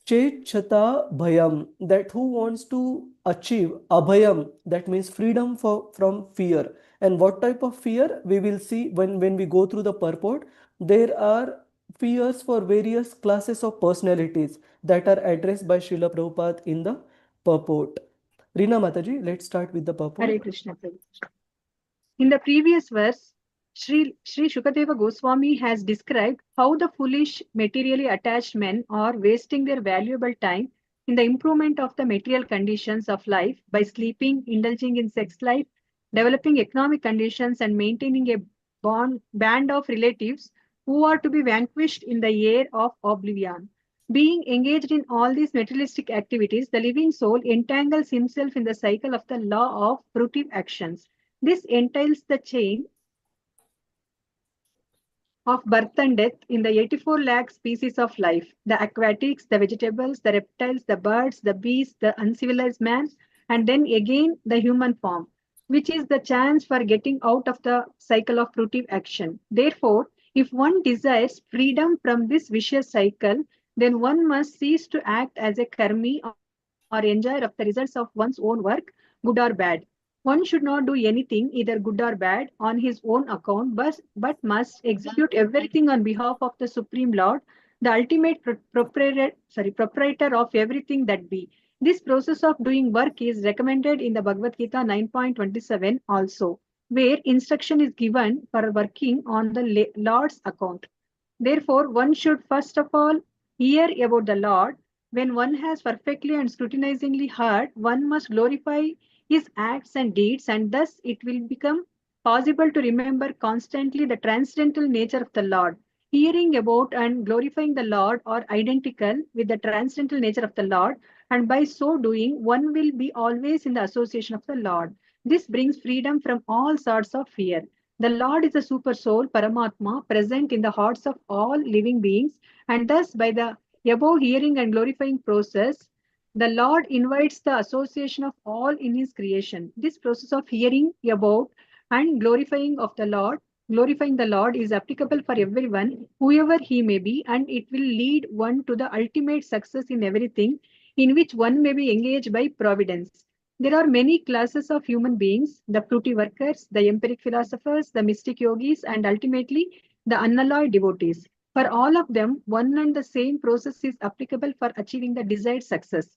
Cheta bhayam, that who wants to achieve abhayam, that means freedom from fear. And what type of fear? We will see when we go through the purport. There are fears for various classes of personalities that are addressed by Srila Prabhupada in the purport. Reena Mataji, let's start with the purport.
Hare Krishna Prabhuji. In the previous verse, Sri Shukadeva Goswami has described how the foolish materially attached men are wasting their valuable time in the improvement of the material conditions of life by sleeping, indulging in sex life, developing economic conditions, and maintaining a band of relatives who are to be vanquished in the air of oblivion. Being engaged in all these materialistic activities, the living soul entangles himself in the cycle of the law of fruitive actions. This entails the chain of birth and death in the 84 lakh species of life, the aquatics, the vegetables, the reptiles, the birds, the beasts, the uncivilized man, and then again the human form, which is the chance for getting out of the cycle of fruitive action. Therefore, if one desires freedom from this vicious cycle, then one must cease to act as a karmi or enjoyer of the results of one's own work, good or bad. One should not do anything, either good or bad, on his own account, but must execute everything on behalf of the Supreme Lord, the ultimate proprietor of everything that be. This process of doing work is recommended in the Bhagavad Gita 9.27 also, where instruction is given for working on the Lord's account. Therefore, one should first of all hear about the Lord. When one has perfectly and scrutinizingly heard, one must glorify his acts and deeds, and thus it will become possible to remember constantly the transcendental nature of the Lord. Hearing about and glorifying the Lord are identical with the transcendental nature of the Lord, and by so doing, one will be always in the association of the Lord. This brings freedom from all sorts of fear. The Lord is a super soul, Paramatma, present in the hearts of all living beings, and thus by the above hearing and glorifying process, the Lord invites the association of all in his creation. This process of hearing about and glorifying the Lord is applicable for everyone, whoever he may be, and it will lead one to the ultimate success in everything in which one may be engaged by providence. There are many classes of human beings, the fruity workers, the empiric philosophers, the mystic yogis, and ultimately the unalloyed devotees. For all of them, one and the same process is applicable for achieving the desired success.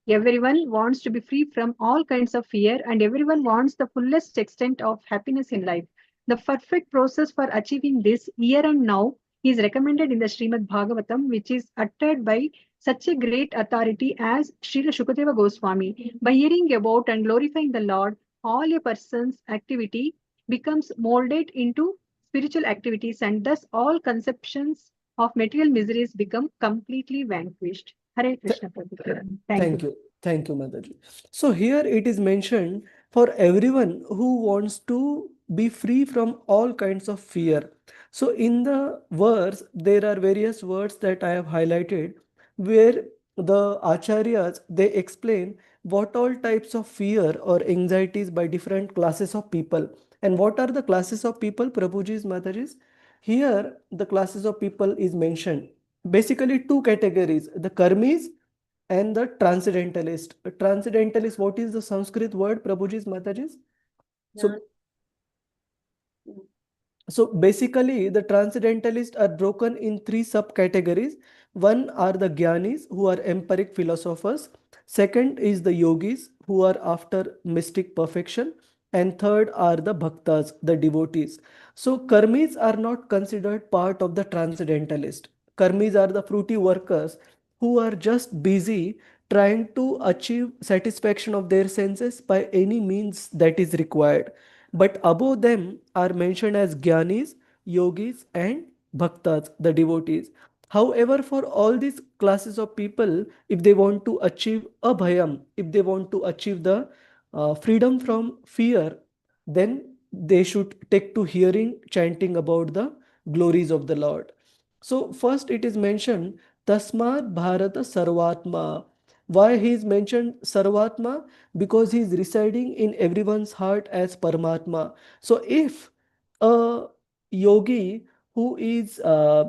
Everyone wants to be free from all kinds of fear, and everyone wants the fullest extent of happiness in life. The perfect process for achieving this here and now is recommended in the Srimad Bhagavatam, which is uttered by such a great authority as Srila Shukadeva Goswami. By hearing about and glorifying the Lord, all a person's activity becomes molded into spiritual activities, and thus all conceptions of material miseries become completely vanquished. Hare Krishna Prabhu.
Thank you. Thank you, Mataji. So here it is mentioned for everyone who wants to be free from all kinds of fear. So in the verse, there are various words that I have highlighted where the acharyas, they explain what all types of fear or anxieties by different classes of people. And what are the classes of people, Prabhuji's, Mataji's? Here, the classes of people is mentioned. Basically, two categories, the karmis and the transcendentalist. A transcendentalist, what is the Sanskrit word, Prabhuji's, Mataji's? So basically, the transcendentalists are broken in three subcategories. One are the Gyanis, who are empiric philosophers. Second is the Yogis, who are after mystic perfection. And third are the Bhaktas, the devotees. So Karmis are not considered part of the transcendentalist. Karmis are the fruity workers who are just busy trying to achieve satisfaction of their senses by any means that is required. But above them are mentioned as Gyanis, Yogis, and Bhaktas, the devotees. However, for all these classes of people, if they want to achieve abhayam, if they want to achieve the freedom from fear, then they should take to hearing, chanting about the glories of the Lord. So first it is mentioned, Tasmat Bharata Sarvatma. Why he is mentioned Sarvatma? Because he is residing in everyone's heart as Paramatma. So if a yogi who is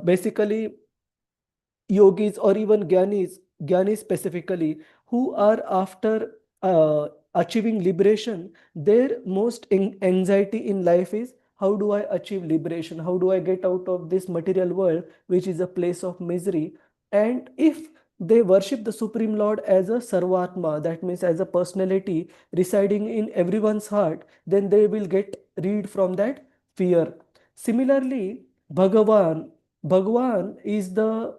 basically yogis or even Gyanis specifically, who are after achieving liberation, their most anxiety in life is, how do I achieve liberation? How do I get out of this material world, which is a place of misery? And if they worship the Supreme Lord as a Sarvatma, that means as a personality residing in everyone's heart, then they will get rid from that fear. Similarly, Bhagavan is the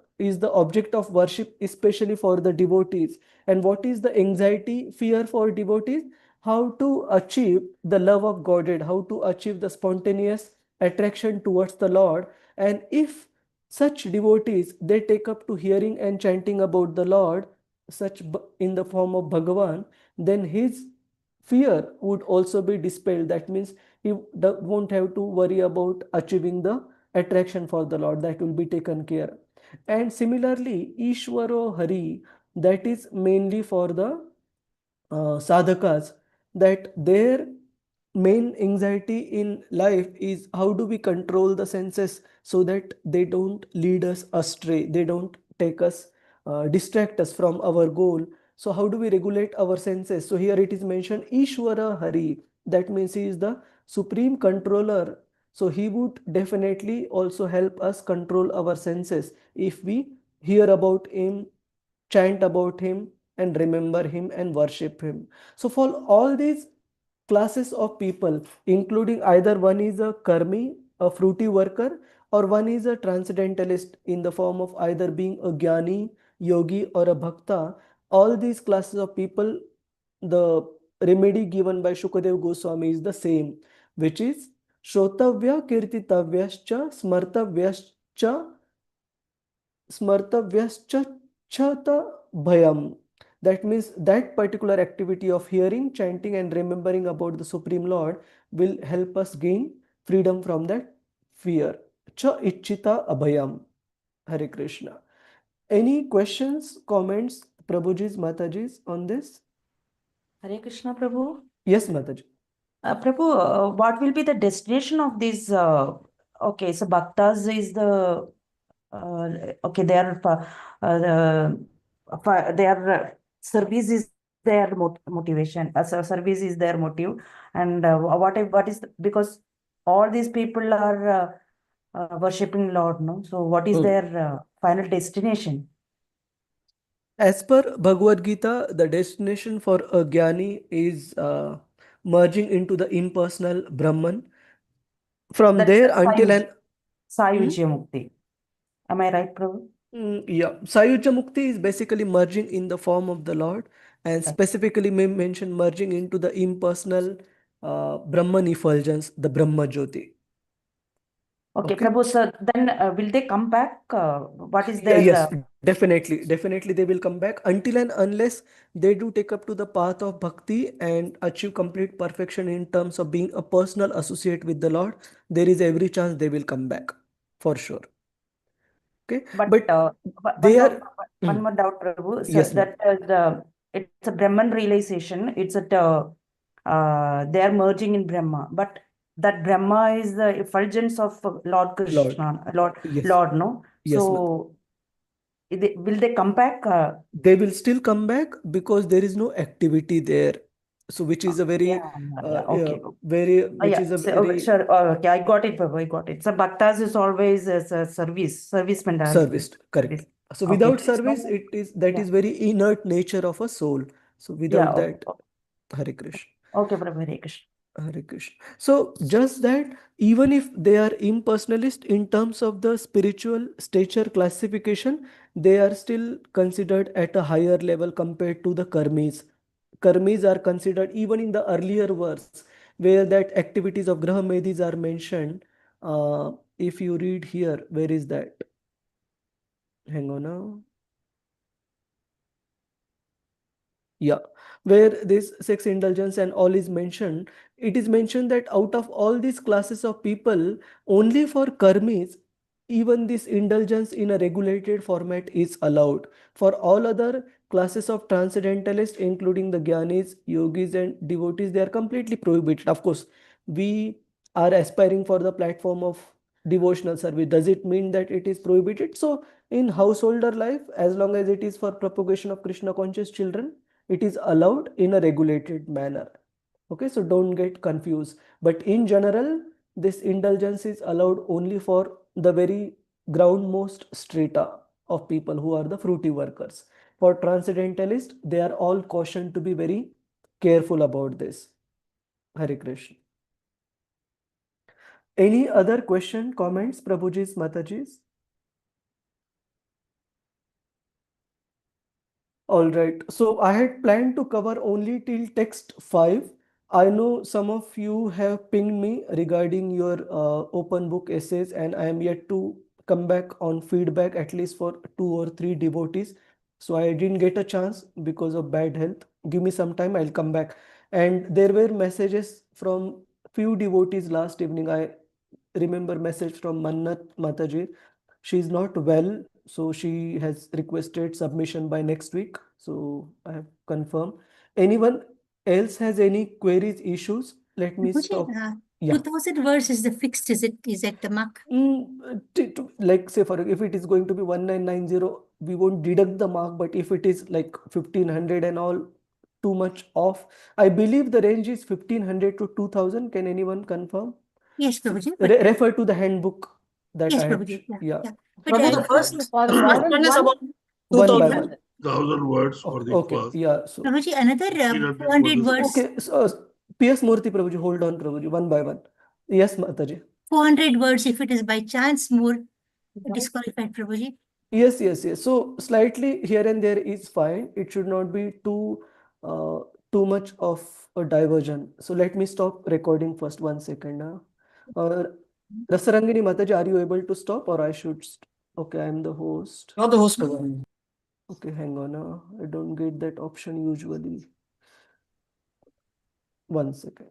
object of worship, especially for the devotees. And what is the anxiety, fear for devotees? How to achieve the love of Godhead, how to achieve the spontaneous attraction towards the Lord. And if such devotees, they take up to hearing and chanting about the Lord, in the form of Bhagavan, then his fear would also be dispelled. That means he won't have to worry about achieving the attraction for the Lord. That will be taken care. And similarly, Ishwaro Hari, that is mainly for the sadhakas, that their main anxiety in life is how do we control the senses so that they don't lead us astray, they don't take us, distract us from our goal. So how do we regulate our senses? So here it is mentioned Ishwara Hari, that means he is the supreme controller. So he would definitely also help us control our senses if we hear about him, chant about him, and remember him and worship him. So for all these classes of people, including either one is a karmi, a fruity worker, or one is a transcendentalist in the form of either being a jnani, yogi, or a bhakta, all these classes of people, the remedy given by Shukadev Goswami is the same, which is Shrotavya Kirtitavyascha Smartavyascha Smartavyascha Chata Bhayam. That means that particular activity of hearing, chanting, and remembering about the Supreme Lord will help us gain freedom from that fear. Cha Ichchita Abhayam. Hare Krishna. Any questions, comments, Prabhuji's, Mataji's on this?
Hare Krishna, Prabhu.
Yes, Mataji.
Prabhu, what will be the destination of these? Okay, so Bhaktas is the okay. Their service is their motivation. Service is their motive, and what is because all these people are worshipping Lord, no? So what is their final destination?
As per Bhagavad Gita, the destination for a Jnani is merging into the impersonal Brahman. From
That
there
is
until an
Sayujya Mukti. Am I right, Prabhu?
Yeah, Sayujya Mukti is basically merging in the form of the Lord, and specifically mention merging into the impersonal Brahman effulgence, the Brahma Jyoti.
Okay, Prabhu, sir, then will they come back? What is
Yeah,
their...
yes, definitely they will come back until and unless they do take up to the path of bhakti and achieve complete perfection in terms of being a personal associate with the Lord. There is every chance they will come back for sure. Okay,
But
they are
one more doubt, Prabhu. So
yes,
that it's a Brahman realization. It's a they are merging in Brahma, but that Brahma is the effulgence of Lord Krishna,
Yes.
Lord, no?
Yes,
So will they come back?
They will still come back because there is no activity there. So which is a very,
okay.
which is a very
Sure. Okay, I got it, Prabhu. I got it. So Bhaktas is always a service mentality.
serviced, correct. So
Okay.
without
So-
service, it is that is very inert nature of a soul. So without that, Hare Krishna.
Okay, Prabhu. Hare Krishna.
Hare Krishna. So just that, even if they are impersonalist in terms of the spiritual stature classification, they are still considered at a higher level compared to the karmis. Karmis are considered even in the earlier verse where that activities of Graha Medhis are mentioned. If you read here, where is that? Hang on now. Yeah, where this sex indulgence and all is mentioned, it is mentioned that out of all these classes of people, only for karmis, even this indulgence in a regulated format is allowed. For all other classes of transcendentalists, including the Gyanis, Yogis, and devotees, they are completely prohibited. Of course, we are aspiring for the platform of devotional service. Does it mean that it is prohibited? So, in householder life, as long as it is for propagation of Krishna conscious children, it is allowed in a regulated manner. Okay, so don't get confused. But in general, this indulgence is allowed only for the very groundmost strata of people who are the fruity workers. For transcendentalists, they are all cautioned to be very careful about this. Hare Krishna. Any other question, comments, Prabhuji's, Mataji's? All right. So I had planned to cover only till text 5. I know some of you have pinged me regarding your open book essays, and I am yet to come back on feedback, at least for 2 or 3 devotees. So I didn't get a chance because of bad health. Give me some time, I'll come back. And there were messages from few devotees last evening. I remember message from Mannat Mataji. She's not well, so she has requested submission by next week. So I have confirmed. Anyone else has any queries, issues? Let me stop. Yeah.
2000 words is the fixed, is it the mark?
Like say for if it is going to be 1990, we won't deduct the mark, but if it is like 1500 and all, too much off. I believe the range is 1500 to 2000. Can anyone confirm?
Yes, Prabhuji.
Refer to the handbook that
Yes,
I had.
Prabhuji.
Yeah.
Prabhu, the first one is about
One by
2000.
one.
1,000 words for the
Okay,
first.
yeah. So
Prabhuji, another
1,500
400
for the
words.
okay, so PS Murthy Prabhuji, hold on Prabhuji, one by one. Yes, Mataji.
400 words, if it is by chance more disqualified, Prabhuji.
Yes, yes, yes. So slightly here and there is fine. It should not be too much of a diversion. So let me stop recording first. 1 second. Rasarangini Mataji, are you able to stop or I should? Okay, I'm the host.
Not the host, Prabhu.
Okay, hang on. I don't get that option usually. 1 second.